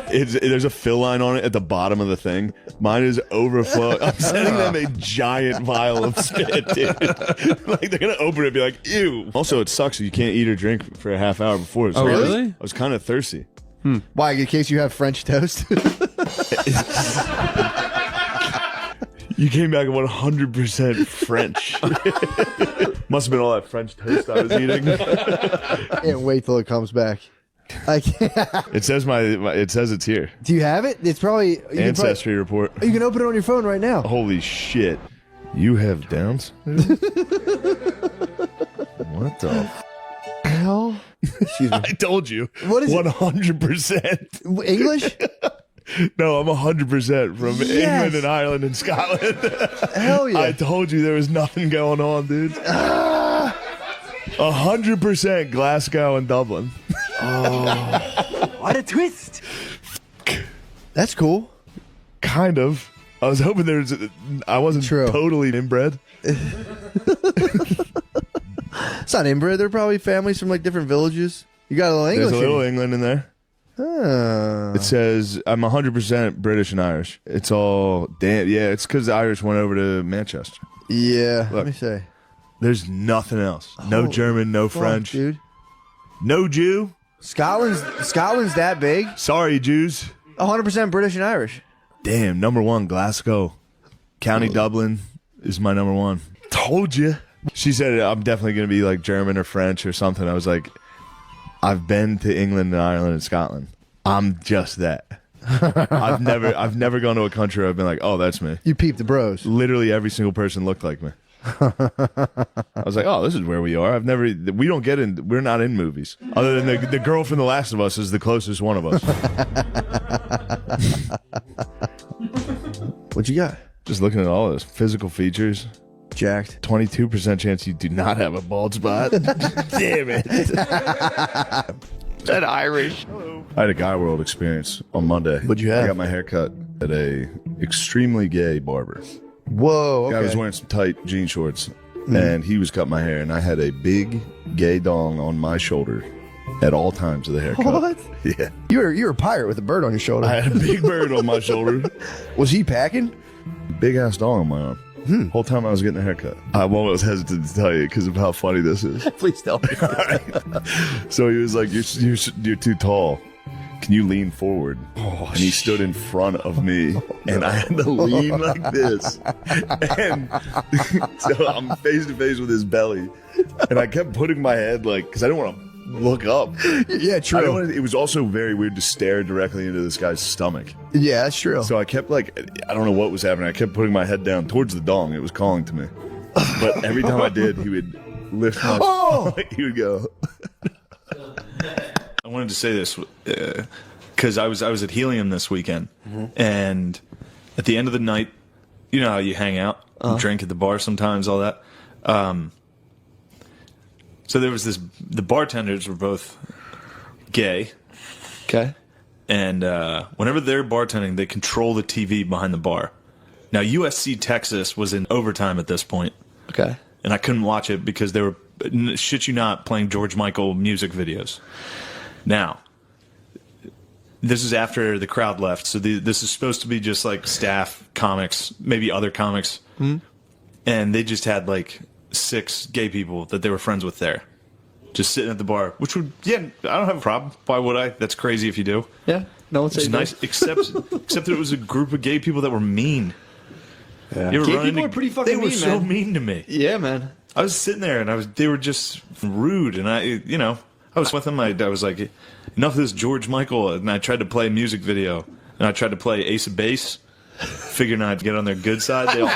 There's a fill line on it at the bottom of the thing. Mine is overflowing. I'm sending them a giant vial of spit, dude. Like, they're going to open it and be like, "Ew." Also, it sucks. You can't eat or drink for a half hour before. So really? I was kind of thirsty. Why? In case you have French toast. You came back 100% French. Must have been all that French toast I was eating. Can't wait till it comes back. I can't. It says it says it's here. Do you have it? It's probably Ancestry report. You can open it on your phone right now. Holy shit. You have Downs? What the hell? Excuse me. I told you. What is 100%. English? No, I'm 100% from Yes. England and Ireland and Scotland. Hell yeah. I told you there was nothing going on, dude. 100% Glasgow and Dublin. Oh, what a twist! That's cool. Kind of. I was hoping I wasn't totally inbred. It's not inbred. They're probably families from like different villages. You got a little English. There's a little in England in there. you. It says I'm 100% British and Irish. It's all damn. Yeah, it's because the Irish went over to Manchester. Yeah. Look, Let me say. There's nothing else. No Holy German, no fuck, French, dude. no Jew. Scotland's that big. Sorry, Jews. 100% British and Irish. Damn, number one, Glasgow. County Dublin is my number one. Told you. She said I'm definitely going to be like German or French or something. I was like, I've been to England and Ireland and Scotland. I'm just that. I've never gone to a country where I've been like, oh, that's me. You peep the bros. Literally every single person looked like me. I was like, oh, this is where we are. We're not in movies. Other than the girl from The Last of Us is the closest one of us. What you got? Just looking at all those physical features. Jacked. 22% chance you do not have a bald spot. Damn it. That Irish. I had a Guy World experience on Monday. What'd you have? I got my hair cut at a extremely gay barber. Whoa. Okay. I was wearing some tight jean shorts, and he was cutting my hair, and I had a big gay dong on my shoulder at all times of the haircut. What? Yeah. You were a pirate with a bird on your shoulder. I had a big bird on my shoulder. Was he packing? Big ass dong on my arm. Whole time I was getting a haircut. I was hesitant to tell you because of how funny this is. Please tell me. So he was like, you're too tall. Can you lean forward? And he stood in front of me, and I had to lean like this. And so I'm face to face with his belly, and I kept putting my head because I didn't want to look up. Yeah, true. It was also very weird to stare directly into this guy's stomach. Yeah, that's true. So I kept I don't know what was happening. I kept putting my head down towards the dong. It was calling to me. But every time I did, he would lift my he would go. I wanted to say this because I was at Helium this weekend, and at the end of the night, you know how you hang out, and drink at the bar sometimes, all that. So there was the bartenders were both gay. Okay. And whenever they're bartending, they control the TV behind the bar. Now, USC Texas was in overtime at this point. Okay. And I couldn't watch it because they were, shit you not, playing George Michael music videos. Now, this is after the crowd left, so this is supposed to be just like staff, comics, maybe other comics. And they just had 6 gay people that they were friends with there. Just sitting at the bar, which would, I don't have a problem. Why would I? That's crazy if you do. Yeah, no one says nice, except that it was a group of gay people that were mean. Yeah. Gay people are pretty fucking mean, They were so man. mean to me. Yeah, man. I was sitting there, and they were just rude, and I was with them. I was like, enough of this George Michael, and I tried to play a music video, and I tried to play Ace of Base. Figuring I'd get on their good side. They all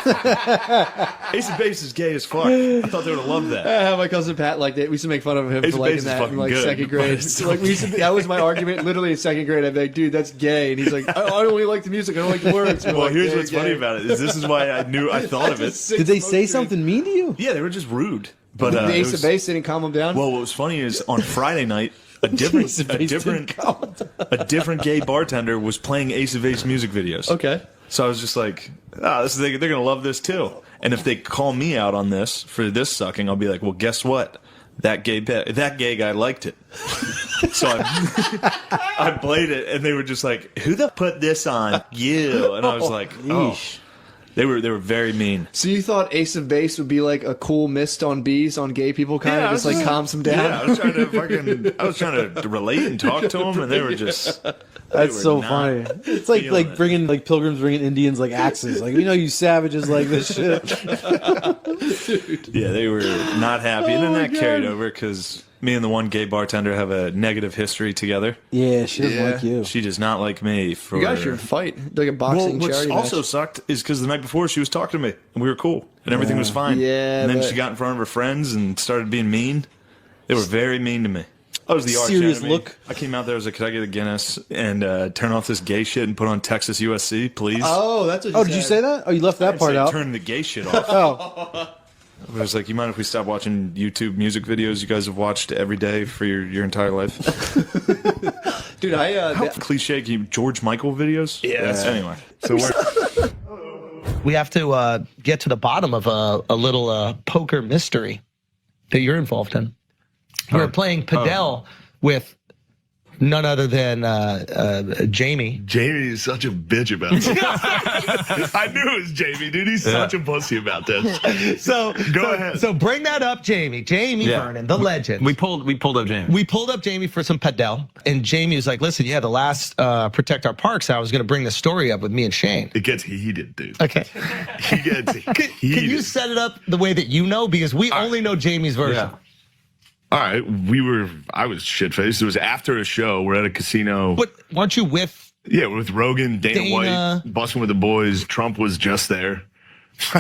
Ace of Base is gay as fuck. I thought they would have loved that. I have my cousin Pat like that. We used to make fun of him Ace for of liking Base is that in fucking good, second but grade. it's So, that was my argument. Literally in second grade, I'd be like, "Dude, that's gay," and he's like, "I don't really like the music. I don't like the words." Well, here's what's funny about it is this is why I thought of it. Did they say something mean to you? Yeah, they were just rude. But the Ace of Base didn't calm him down. Well, what was funny is on Friday night, a different gay bartender was playing Ace of Base music videos. Okay. So I was just like, they're going to love this too. And if they call me out on this for this sucking, I'll be like, well, guess what? That gay guy liked it. So I played it, and they were just like, who the put this on? You. And I was like, oh. They were very mean. So you thought Ace of Base would be like a cool mist on bees on gay people, kind of just calms them down? Yeah, I was trying to relate and talk to them, and they were just. That's so funny. It's like bringing pilgrims bringing Indians axes. You savages like this shit. Yeah, they were not happy, and then that carried over because me and the one gay bartender have a negative history together. Yeah, she doesn't like you. She does not like me. You guys should fight like a boxing charity What also match. sucked is because the night before she was talking to me, and we were cool, and everything was fine. Yeah, and then but- she got in front of her friends and started being mean. They were very mean to me. I was the arch Serious enemy. look. I came out there, I was like, could I get a Guinness and turn off this gay shit and put on Texas USC, please? Oh, that's what you Oh, said. did you say that? Oh, you left that part out. Turn the gay shit off. Oh, I was like, you mind if we stop watching YouTube music videos you guys have watched every day for your entire life? Dude, How cliche can you, George Michael videos? Yeah. Anyway, so We have to get to the bottom of a little poker mystery. that you're involved in. We were playing padel with none other than Jamie. Jamie is such a bitch about this. I knew it was Jamie, dude. He's such a pussy about this. Go ahead. So bring that up, Jamie. Jamie Vernon, the legend. We pulled up Jamie. We pulled up Jamie for some padel, and Jamie was like, "Listen, the last Protect Our Parks. I was going to bring the story up with me and Shane." It gets heated, dude. Okay. He gets heated. Can you set it up the way that you know? Because we only know Jamie's version. Yeah. All right, I was shit-faced. It was after a show. We're at a casino. But weren't you with? Yeah, with Rogan, Dana White, Busting with the Boys. Trump was just there.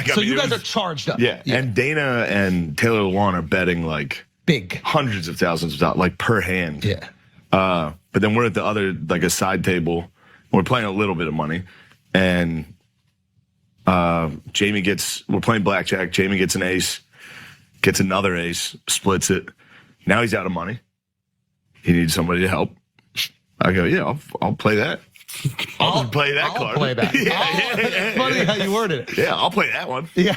So you guys are charged up. Yeah, and Dana and Taylor Lewan are betting like big hundreds of thousands of dollars, like per hand. Yeah. But then we're at the other, like a side table. We're playing a little bit of money, and we're playing blackjack. Jamie gets an ace, gets another ace, splits it. Now he's out of money. He needs somebody to help. I go, yeah, I'll play that. I'll play that card. I'll play that. It's funny how you worded it. Yeah, I'll play that one. Yeah.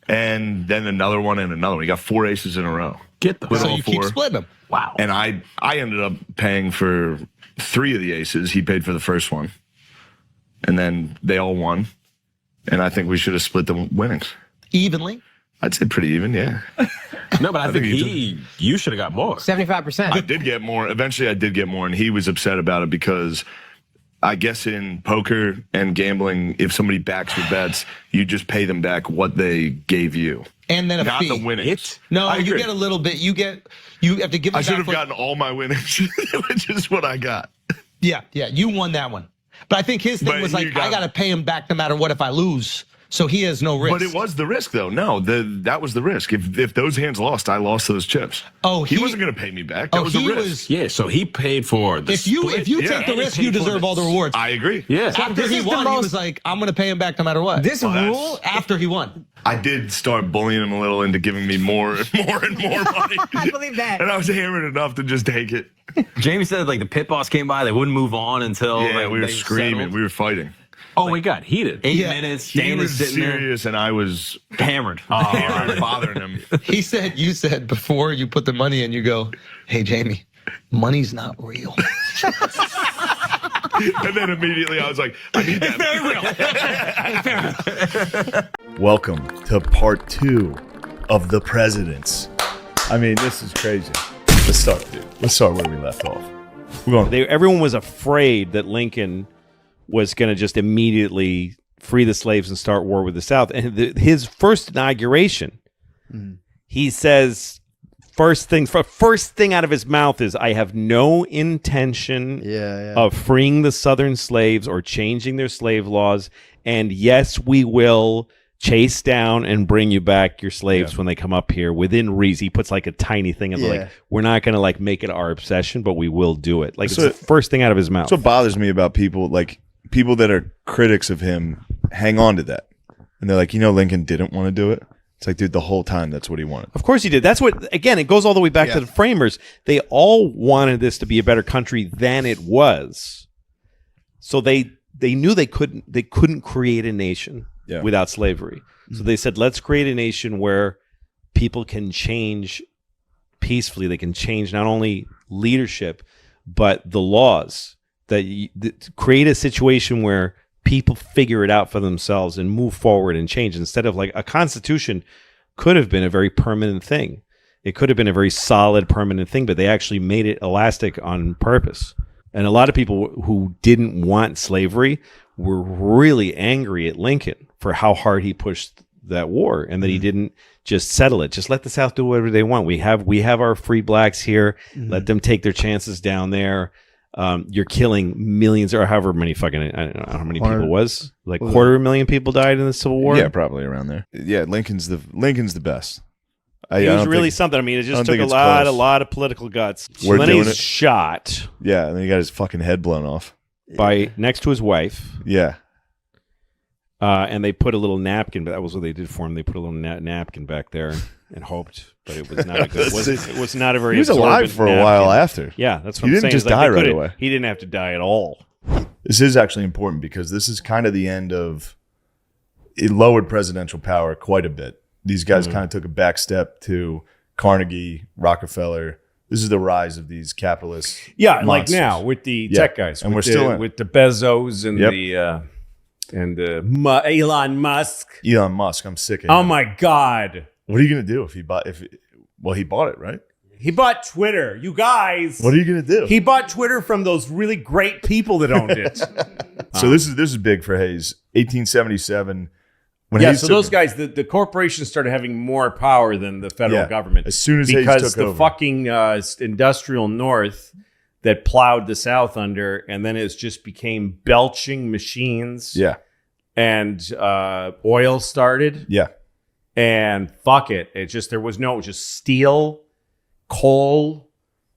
And then another one and another one. He got 4 aces in a row. So you keep splitting them. Wow. And I ended up paying for 3 of the aces. He paid for the first one. And then they all won. And I think we should have split the winnings. Evenly? I'd say pretty even, yeah. No, but I think you should have got more. 75%. I did get more. Eventually, I did get more, and he was upset about it because I guess in poker and gambling, if somebody backs your bets, you just pay them back what they gave you. And then a Not fee. the winnings. No, I you agree. get a little bit. You have to give. I should have gotten all my winnings, which is what I got. Yeah, you won that one. But I think his thing was like, I got to pay him back no matter what if I lose. So he has no risk. But it was the risk, though. No, that was the risk. If those hands lost, I lost those chips. Oh, he wasn't going to pay me back. That was the risk. Yeah, so he paid for the If you take the risk, you deserve all the rewards. I agree. Yeah. So after he won, he was like, I'm going to pay him back no matter what. This rule after he won. I did start bullying him a little into giving me more and more and more money. I believe that. And I was hammered enough to just take it. Jamie said like the pit boss came by, they wouldn't move on until Yeah, we were they screaming. settled. We were fighting. Oh, we got heated. 8 minutes. He Dana's was sitting serious, and I was hammered. hammered, bothering him. You said before you put the money in, you go, hey, Jamie, money's not real. And then immediately I was like, I need that. Very real. Welcome to part 2 of The Presidents. I mean, this is crazy. Let's start where we left off. Everyone was afraid that Lincoln was going to just immediately free the slaves and start war with the South. And his first inauguration, he says, first thing out of his mouth is, I have no intention of freeing the Southern slaves or changing their slave laws. And yes, we will chase down and bring you back your slaves when they come up here within reason. He puts like a tiny thing of like, we're not going to like make it our obsession, but we will do it. Like, it's the first thing out of his mouth. That's what bothers me about people that are critics of him hang on to that. And they're like, Lincoln didn't want to do it. It's like, dude, the whole time that's what he wanted. Of course he did. That's what, again, it goes all the way back to the framers. They all wanted this to be a better country than it was. So they knew they couldn't create a nation without slavery. So they said, let's create a nation where people can change peacefully. They can change not only leadership, but the laws. That create a situation where people figure it out for themselves and move forward and change, instead of like a constitution could have been a very permanent thing. It could have been a very solid permanent thing, but they actually made it elastic on purpose. And a lot of people who didn't want slavery were really angry at Lincoln for how hard he pushed that war and that he didn't just settle it. Just let the South do whatever they want. We have our free blacks here. Let them take their chances down there. You're killing millions or however many fucking, I don't know how many people it was. Like 250,000 people died in the Civil War. Yeah, probably around there. Yeah, Lincoln's the best. He was really something. I mean, it just took a lot of political guts. So then he's shot. Yeah, and then he got his fucking head blown off by next to his wife. Yeah. And they put a little napkin, but that was what they did for him. They put a little napkin back there and hoped, but it was not a good. It was not a very. He was alive for a while after. Yeah, that's what he I'm didn't saying. just die right away. He didn't have to die at all. This is actually important because this is kind of the end of. It lowered presidential power quite a bit these guys kind of took a back step to Carnegie, Rockefeller. This is the rise of these capitalists. Yeah, like monsters. now with the tech guys, and with we're still in. with the Bezos and Elon Musk. Elon Musk, I'm sick of him. Oh my God! What are you gonna do if he bought? Well, he bought it, right? He bought Twitter. You guys. What are you gonna do? He bought Twitter from those really great people that owned it. So this is big for Hayes. 1877. When Yeah, Hayes so took those over. guys, the corporations started having more power than the federal Yeah, government. as soon as Hayes because took the over. fucking industrial North that plowed the South under, and then it just became belching machines. Yeah. And oil started. Yeah. And fuck it. It just, there was no, just steel, coal,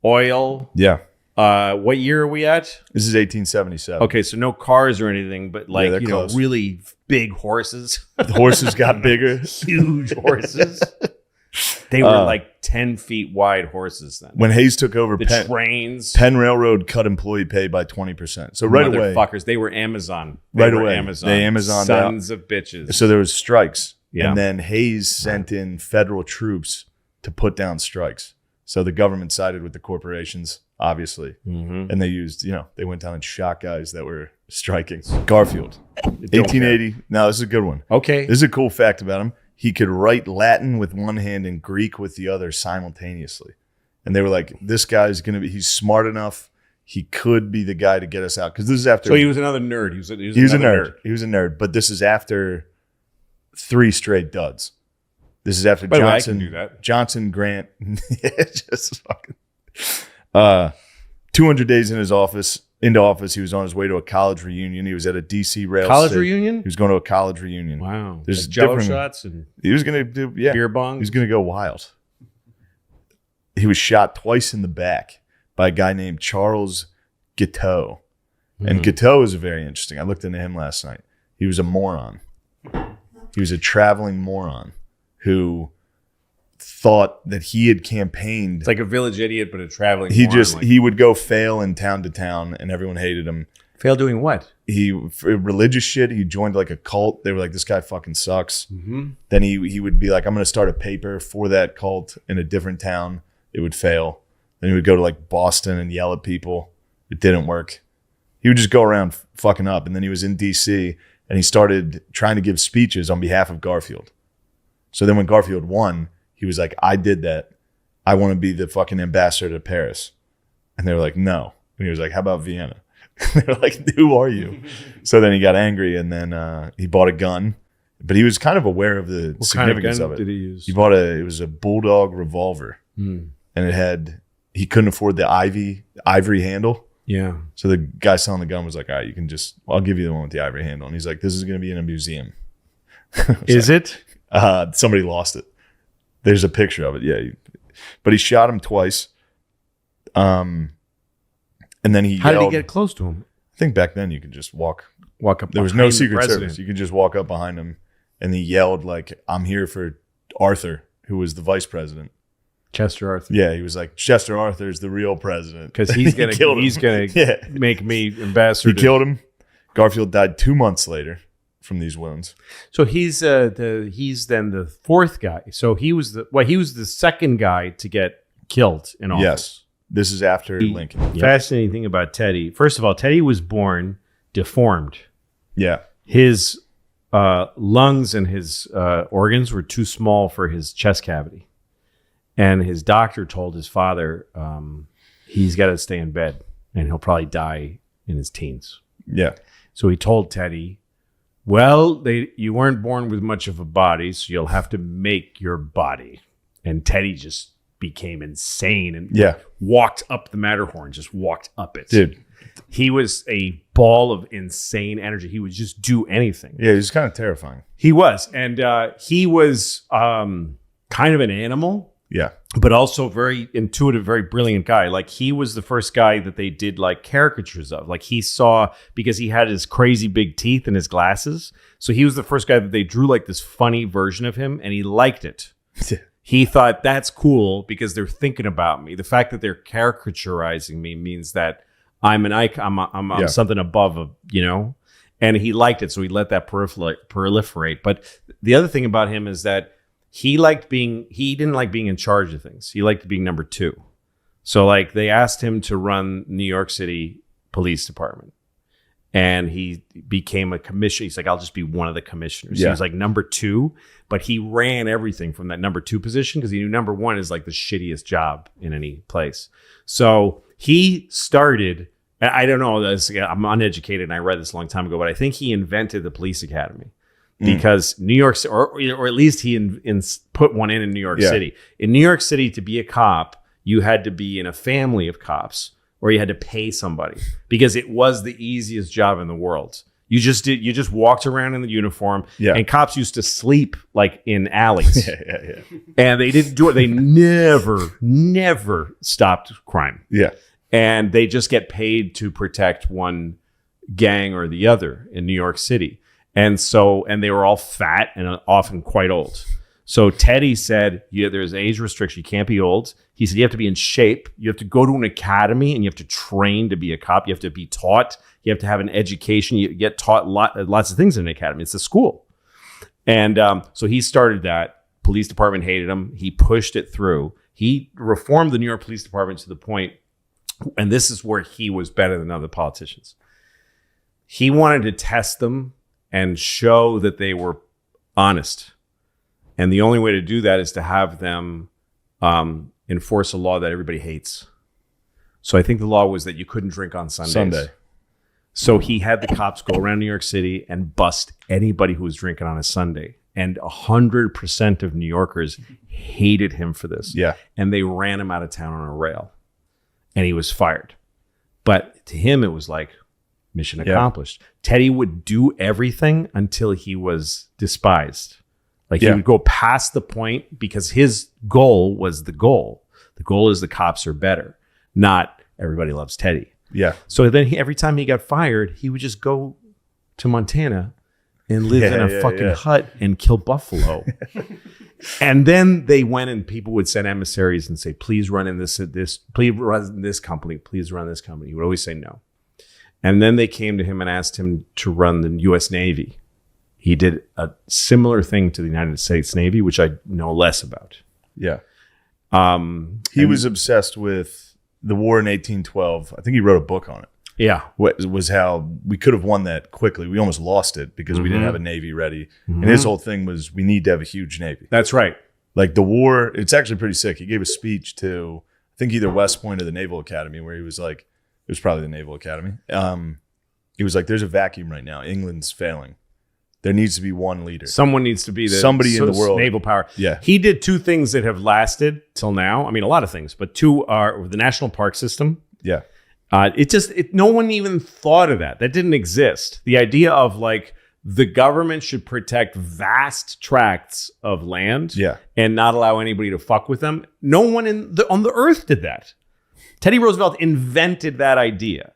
oil. Yeah. What year are we at? This is 1877. Okay, so no cars or anything, but like, they're you know, close. really big horses. The horses got bigger. Huge horses. They were like 10 feet wide horses then. When Hayes took over, The trains. Penn Railroad cut employee pay by 20%. So right away, Motherfuckers, they were Amazon. They Amazoned out. Sons of bitches. So there was strikes. Yeah. And then Hayes sent in federal troops to put down strikes. So the government sided with the corporations, obviously. Mm-hmm. And they used, they went down and shot guys that were striking. Garfield, 1880. Now, this is a good one. Okay. This is a cool fact about him. He could write Latin with one hand and Greek with the other simultaneously. And they were like, this guy's going to be, he's smart enough. He could be the guy to get us out. Because this is after. So he was another nerd. He was a nerd. nerd. He was a nerd. But this is after 3 straight duds. This is after By the way, I Johnson. can do that. Johnson, Grant. Just fucking. 200 days into office, he was on his way to a college reunion. He was at a DC rail College station. reunion? He was going to a college reunion. Wow. There's Like Jello different- shots and he was going to do beer bongs? He was going to go wild. He was shot twice in the back by a guy named Charles Guiteau. And Mhm. Guiteau is very interesting. I looked into him last night. He was a moron. He was a traveling moron who thought that he had campaigned. It's like a village idiot, but a traveling He moron, like- he would go fail in town to town, and everyone hated him. Fail doing what? For religious shit. He joined like a cult. They were like, this guy fucking sucks. Mhm. Then he would be like, I'm going to start a paper for that cult in a different town. It would fail. Then he would go to like Boston and yell at people. It didn't work. He would just go around fucking up. And then he was in DC and he started trying to give speeches on behalf of Garfield. So then when Garfield won, he was like, I did that. I want to be the fucking ambassador to Paris. And they were like, no. And he was like, how about Vienna? They were like, who are you? So then he got angry and then he bought a gun. But he was kind of aware of the What kind of significance gun of it. did he use? He bought it was a Bulldog revolver. Hmm. And he couldn't afford the ivory handle. Yeah. So the guy selling the gun was like, all right, I'll give you the one with the ivory handle. And he's like, this is going to be in a museum. Is it? Somebody lost it. There's a picture of it. Yeah. But he shot him twice. And then How did he yelled- get close to him? I think back then you could just walk up. There was behind no the Secret president. Service. You could just walk up behind him, and he yelled like, "I'm here for Arthur," who was the vice president. Chester Arthur. Yeah, he was like, Chester Arthur's the real president Because he's gonna killed him. he's gonna Yeah. make me ambassador. He killed him. Garfield died 2 months later from these wounds. So he's then the fourth guy. So he was the second guy to get killed in office. Yes. This is after Lincoln. Fascinating thing about Teddy. First of all, Teddy was born deformed. Yeah. His lungs and his organs were too small for his chest cavity. And his doctor told his father he's got to stay in bed and he'll probably die in his teens. Yeah. So he told Teddy, well, you weren't born with much of a body, so you'll have to make your body. And Teddy just became insane and walked up the Matterhorn, just walked up it. Dude. He was a ball of insane energy. He would just do anything. Yeah, he was kind of terrifying. He was. And he was kind of an animal. Yeah. But also very intuitive, very brilliant guy. Like he was the first guy that they did like caricatures of. Like he saw, because he had his crazy big teeth and his glasses. So he was the first guy that they drew like this funny version of him and he liked it. He thought that's cool because they're thinking about me. The fact that they're caricaturizing me means that I'm an icon. I'm something above, and he liked it. So he let that proliferate. But the other thing about him is that he didn't like being in charge of things. He liked being number 2. So like they asked him to run New York City Police Department. And he became a commissioner. He's like, I'll just be one of the commissioners. Yeah. He was like number 2, but he ran everything from that number 2 position because he knew number 1 is like the shittiest job in any place. So he started, I don't know, I'm uneducated and I read this a long time ago, but I think he invented the police academy because New York, or at least he put one in New York City. In New York City, to be a cop, you had to be in a family of cops, or you had to pay somebody because it was the easiest job in the world. You just walked around in the uniform, and cops used to sleep like in alleys. And they didn't do it. They never stopped crime. Yeah. And they just get paid to protect one gang or the other in New York City. And they were all fat and often quite old. So Teddy said, there's age restriction. You can't be old. He said, you have to be in shape. You have to go to an academy and you have to train to be a cop. You have to be taught. You have to have an education. You get taught lots of things in an academy. It's a school. And so he started that. Police department hated him. He pushed it through. He reformed the New York Police Department to the point, and this is where he was better than other politicians. He wanted to test them and show that they were honest. And the only way to do that is to have them enforce a law that everybody hates. So I think the law was that you couldn't drink on Sunday. So he had the cops go around New York City and bust anybody who was drinking on a Sunday. And 100% of New Yorkers hated him for this. Yeah. And they ran him out of town on a rail. And he was fired. But to him, it was like mission accomplished. Teddy would do everything until he was despised. Like he would go past the point because his goal was the goal. The goal is the cops are better, not everybody loves Teddy. Yeah. So then every time he got fired, he would just go to Montana and live in a fucking hut and kill buffalo. And then they went and people would send emissaries and say, please run in this, please run this company, please run this company. He would always say no. And then they came to him and asked him to run the U.S. Navy. He did a similar thing to the United States Navy, which I know less about. Yeah. He was obsessed with the war in 1812. I think he wrote a book on it. Yeah. Was how we could have won that quickly. We almost lost it because we didn't have a Navy ready. And his whole thing was we need to have a huge Navy. That's right. Like the war, it's actually pretty sick. He gave a speech to, I think either West Point or the Naval Academy where he was like, it was probably the Naval Academy. He was like, there's a vacuum right now. England's failing. There needs to be one leader. Someone needs to be somebody in the world. Naval power. Yeah. He did 2 things that have lasted till now. I mean, a lot of things, but 2 are the National Park System. Yeah. No one even thought of that. That didn't exist. The idea of like the government should protect vast tracts of land and not allow anybody to fuck with them. No one on the earth did that. Teddy Roosevelt invented that idea.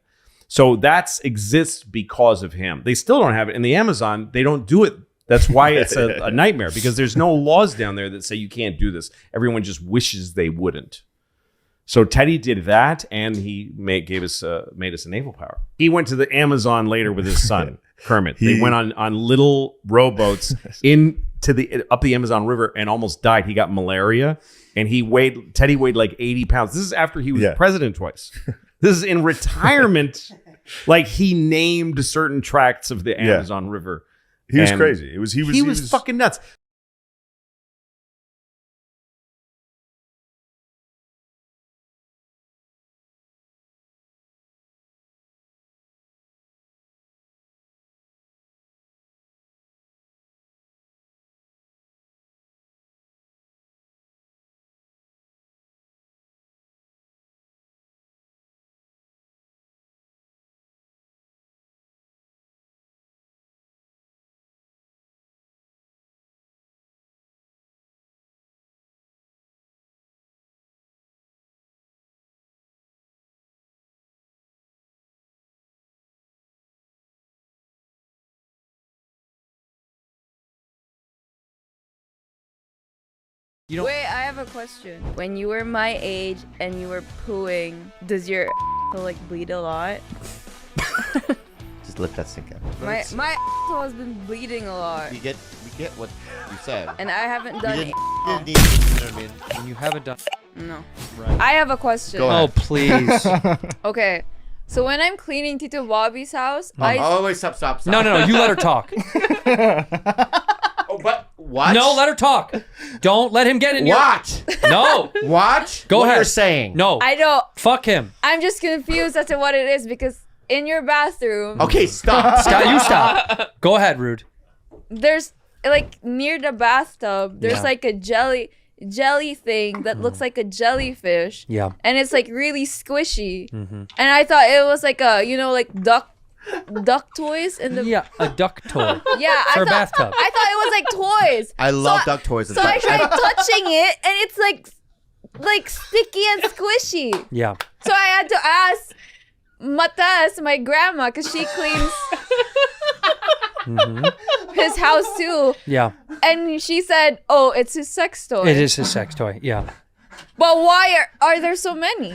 So that exists because of him. They still don't have it. In the Amazon, they don't do it. That's why it's a nightmare because there's no laws down there that say you can't do this. Everyone just wishes they wouldn't. So Teddy did that, and he made us a naval power. He went to the Amazon later with his son, Kermit. They went on little rowboats up the Amazon River and almost died. He got malaria, and Teddy weighed like 80 pounds. This is after he was president twice. This is in retirement. Like he named certain tracts of the Amazon River. He was crazy. He was fucking nuts. Wait, I have a question. When you were my age and you were pooing, does your like bleed a lot? Just let that sink in. My asshole has been bleeding a lot. We get what you said. And I haven't done it. You know what I mean? And you haven't done. No. Right. I have a question. Go ahead. Oh, please. Okay. So when I'm cleaning Tito Bobby's house, Oh, wait, stop. No. You let her talk. Oh, but what? No, let her talk. Don't let him get in your. What? No. What? Go what ahead. You're saying? No. I don't. Fuck him. I'm just confused as to what it is because in your bathroom, Okay, stop. Scott, you stop. Go ahead, Rude. there's like near the bathtub, there's Yeah. like a jelly thing that looks like a jellyfish. Yeah. And it's like really squishy. Mm-hmm. And I thought it was like a, like duck toys in the a duck toy. Yeah, For I a thought bathtub. I thought it was like toys. I love duck toys. So I tried touching it and it's like sticky and squishy. Yeah. So I had to ask Matas, my grandma, because she cleans his house too. Yeah. And she said, "Oh, it's his sex toy." It is his sex toy. Yeah. But why are there so many?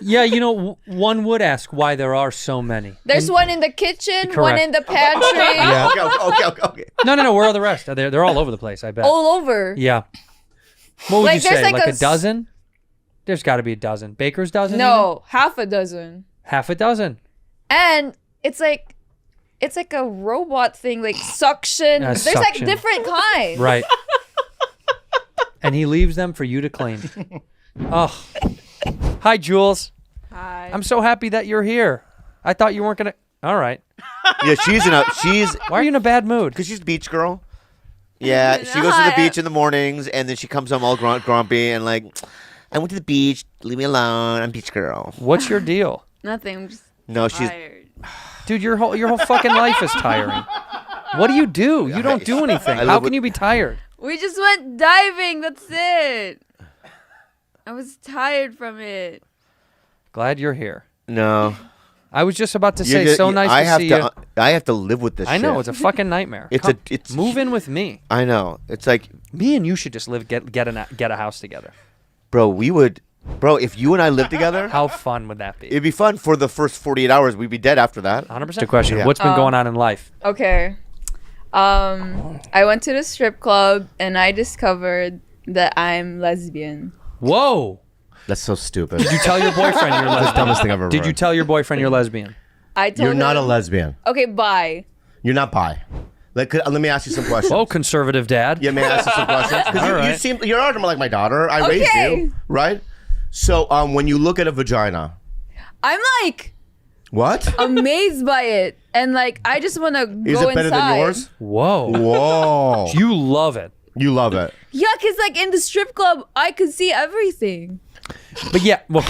Yeah, one would ask why there are so many. There's one in the kitchen, one Correct. in the pantry, Yeah. Okay. No. Where are the rest? They're all over the place, I bet. all over. Yeah. What would Like, you there's say? like Like a a dozen? There's got to be a dozen. Baker's dozen? No, half a dozen. Half a dozen. And it's like a robot thing, like suction. There's like suction. different kinds. Right. And he leaves them for you to clean. Oh. Hi, Jules. Hi. I'm so happy that you're here. I thought you weren't going to. All right. Yeah, she's. Why are you in a bad mood? Because she's a beach girl. Yeah, she goes to the beach in the mornings, and then she comes home all grumpy and like, I went to the beach. Leave me alone. I'm a beach girl. What's your deal? Nothing. I'm just No, she's. tired. Dude, your whole fucking life is tiring. What do? You don't do anything. How can you be tired? We just went diving. That's it. I was tired from it. Glad you're here. No. I was just about to You're say, just- so nice I to have see to, you. I have to live with this. I know shit. it's a fucking nightmare. It's Move in with me. I know. It's like, Me and you should just get a house together. bro, if you and I lived together, How fun would that be? it'd be fun for the first 48 hours. We'd be dead after that. 100%. The question: Yeah. What's been going on in life? Okay. I went to the strip club and I discovered that I'm lesbian. Whoa! That's so stupid. Did you tell your boyfriend you're lesbian? That's the dumbest thing I've ever Did you heard. tell your boyfriend you're lesbian? I told You're not a him- lesbian. Okay, bye. You're not bi. Let me ask you some questions. Oh, conservative dad. Yeah, may I ask you some questions? Because All you right. seem you're already like my daughter. I raised Okay. you, right? So when you look at a vagina, I'm like what? amazed by it, and like I just want to go Is it better inside. than yours? Whoa! Whoa! You love it. You love it. Yeah, cause like in the strip club, I could see everything. But yeah, well,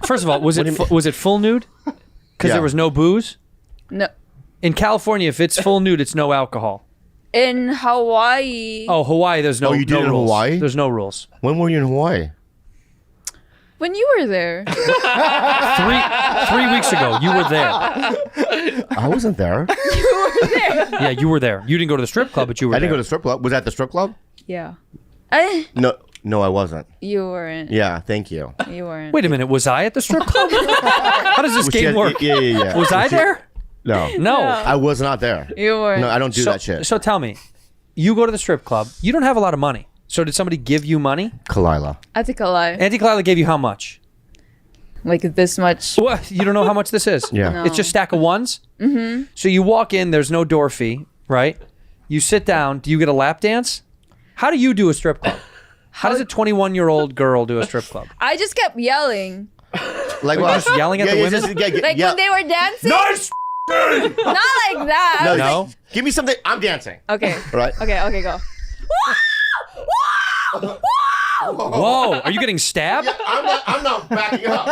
first of all, was it full nude? Because Yeah. there was no booze. No, In California, if it's full nude, it's no alcohol. in Hawaii. Oh, Hawaii, there's no. Oh, you did no it in rules. Hawaii? There's no rules. When were you in Hawaii? When you were there. 3 weeks ago, you were there. I wasn't there. You were there. Yeah, you were there. You didn't go to the strip club, but you were I didn't there. go to the strip club. Was that the strip club? Yeah. No, I wasn't. You weren't. Yeah, thank you. You weren't. Wait a minute, was I at the strip club? How does this Was she game at- work? Yeah. Was I there? No. No. I was not there. You weren't. No, I don't do so, that shit. So tell me, you go to the strip club. You don't have a lot of money. So did somebody give you money? Kalila. I think a lie. Auntie Kalila gave you how much? Like this much. What? You don't know how much this is? Yeah. No. It's just a stack of ones? Mm-hmm. So you walk in, there's no door fee, right? You sit down. Do you get a lap dance? How do you do a strip club? How does a 21-year-old girl do a strip club? I just kept yelling. Like What, just yelling at the women? Like when they were dancing? Nice. Not like that. I was No. like, Give me something. I'm dancing. okay. Right. Okay, go. Whoa, are you getting stabbed? I'm not backing up.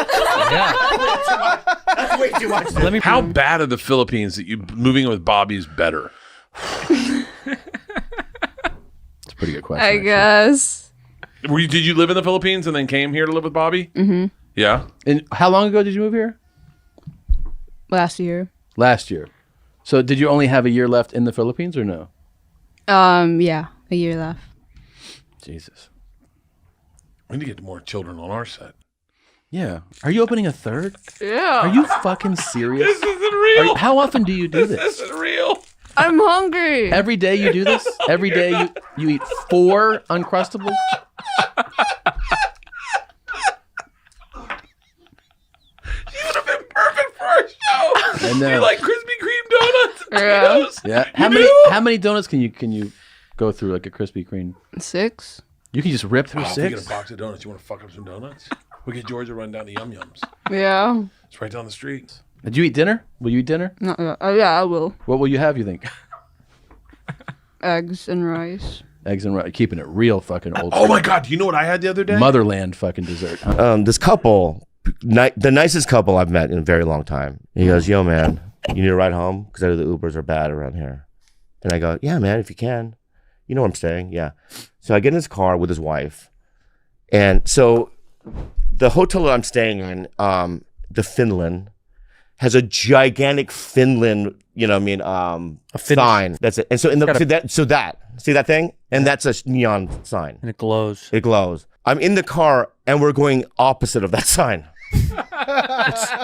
Yeah. That's way too much. Let me. How bad are the Philippines that you moving in with Bobby is better? It's a pretty good question. I guess. Did you live in the Philippines and then came here to live with Bobby? Mm-hmm. Yeah. And how long ago did you move here? Last year. Last year. So did you only have a year left in the Philippines or no? Yeah, a year left. Jesus. We need to get more children on our set. Yeah. Are you opening a third? Yeah. Are you fucking serious? This isn't real. How often do you do this? This isn't real. I'm hungry. Every day you do this? Every day you eat 4 Uncrustables? I know. You like Krispy Kreme donuts? And Yeah. Cheetos? Yeah. How many donuts can you go through like a Krispy Kreme? 6. You can just rip through Oh, if we get 6. a box of donuts, you want to fuck up some donuts? We get Georgia run down to Yum Yums. Yeah. It's right down the street. Did you eat dinner? Will you eat dinner? No, yeah, I will. What will you have? You think? Eggs and rice. Eggs and rice. Keeping it real fucking old. Oh my God! Do you know what I had the other day? Motherland fucking dessert. This couple, the nicest couple I've met in a very long time. He goes, "Yo, man, you need a ride home? Because I know the Ubers are bad around here." And I go, "Yeah, man, if you can. You know where I'm staying." Yeah. So I get in his car with his wife. And so the hotel that I'm staying in, the Finland, has a gigantic Finland, sign. That's it. And so see that thing? And that's a neon sign. And it glows. It glows. I'm in the car and we're going opposite of that sign.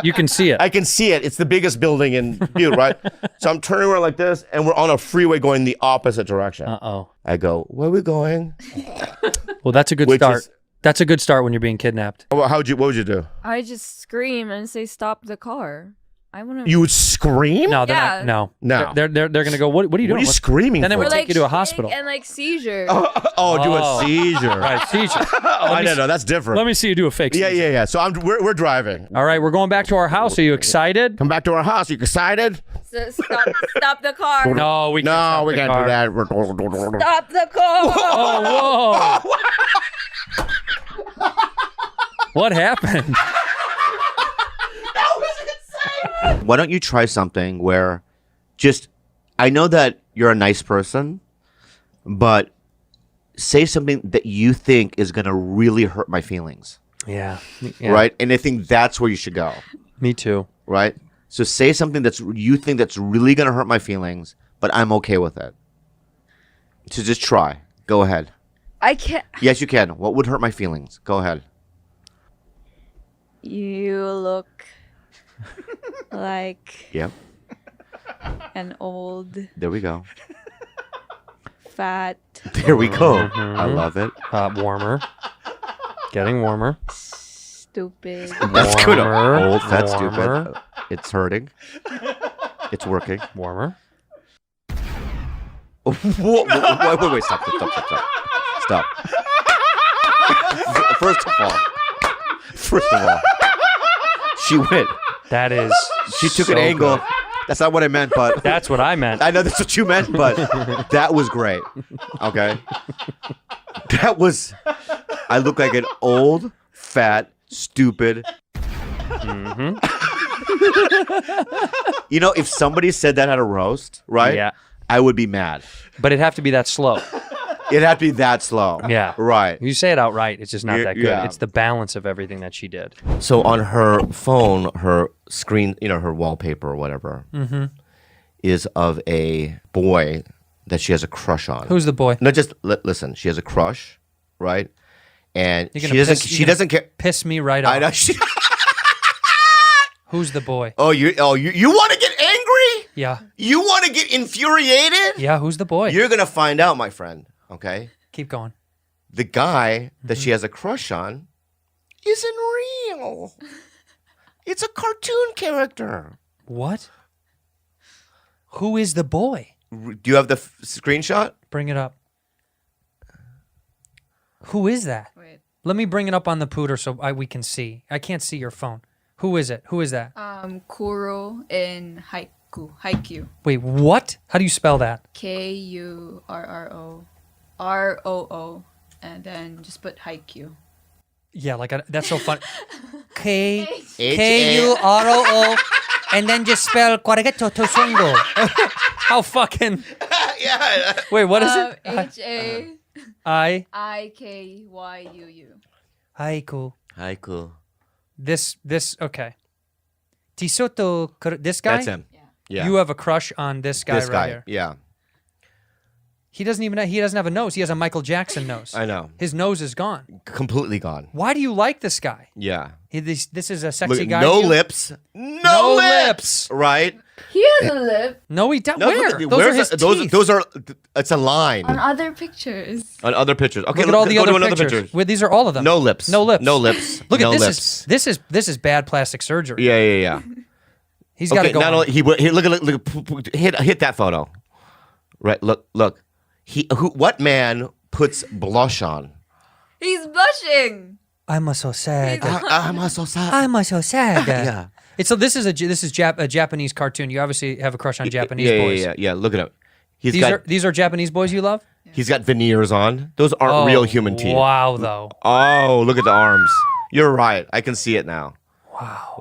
You can see it. I can see it. It's the biggest building in Butte, right? So I'm turning around like this and we're on a freeway going the opposite direction. Uh-oh. I go, "Where are we going?" Well, that's a good start. That's a good start when you're being kidnapped. What would you do? I just scream and say, "Stop the car." I want to. You would scream? No, they're Yeah. not. No. They're gonna go. What are you doing? What are you screaming Then they for? would take you to a hospital. And like seizure. Do a seizure. Right, seizure. I don't know. That's different. Let me see you do a fake seizure. Yeah. So we're driving. All right, we're going back to our house. Are you excited? Come back to our house. You excited? So stop the car. No, we No, we can't do that. Stop the car. Oh, whoa. What happened? Why don't you try something where I know that you're a nice person, but say something that you think is going to really hurt my feelings. Yeah. Right? And I think that's where you should go. Me too. Right? So say something you think that's really going to hurt my feelings, but I'm okay with it. So just try. Go ahead. I can't. Yes, you can. What would hurt my feelings? Go ahead. You look like Yep. an old, There we go. fat, There we go. I love it. Warmer. Getting warmer. stupid. That's good. Warmer, Old, fat, warmer. stupid. It's hurting. It's working. Warmer. Wait. Stop. First of all, she went. That is. She took so an angle. good. That's not what I meant, but That's what I meant. I know that's what you meant, but that was great. Okay. I look like an old, fat, stupid. Mm-hmm. If somebody said that at a roast, right? Yeah. I would be mad. But it'd have to be that slow. It'd have to be that slow. Yeah. Right. You say it outright, it's just not that good. Yeah. It's the balance of everything that she did. So on her phone, her screen, her wallpaper or whatever, is of a boy that she has a crush on. Who's the boy? No, just listen. She has a crush, right? And You're she gonna doesn't. piss- She you're gonna doesn't care. Piss me right off. I know. Who's the boy? You want to get angry? Yeah. You want to get infuriated? Yeah, who's the boy? You're gonna find out, my friend. Okay. Keep going. The guy that she has a crush on isn't real. It's a cartoon character. What? Who is the boy? Do you have the screenshot? Bring it up. Who is that? Wait. Let me bring it up on the pooter so we can see. I can't see your phone. Who is it? Who is that? Kuro in Haikyuu. Wait, what? How do you spell that? KURROO, and then just put Haikyuu. Yeah, that's so funny. KUROO, and then just spell Kwaregeto Tosongo. How fucking. Yeah. Wait, what is it? HAIKYUU. Haiku. This, okay. Tisoto, this guy? That's him. Yeah. You have a crush on this guy This right guy. here. Yeah. He doesn't have a nose. He has a Michael Jackson nose. I know. His nose is gone. Completely gone. Why do you like this guy? Yeah. This is a sexy Look, guy. no to you? lips. No lips. Right? He has a lip. No, he doesn't. No, Where? look, Those are his teeth. those are. It's a line On other pictures. on other pictures. Okay, Look at all the go to other another pictures. picture. Wait, these are all of them. No lips. No lips. No lips. Look no at lips. this. This is bad plastic surgery. Yeah. He's got to go. Not on. only he look at hit that photo. Right. Look. What man puts blush on? He's blushing. I'm so sad. I'm so sad. I'm so sad. Yeah. It's so this is a Japanese cartoon. You obviously have a crush on Japanese boys. Yeah. Look at him. These are Japanese boys you love? He's got veneers on. Those aren't real human teeth. Wow, though. Oh, look at the arms. You're right. I can see it now. Wow.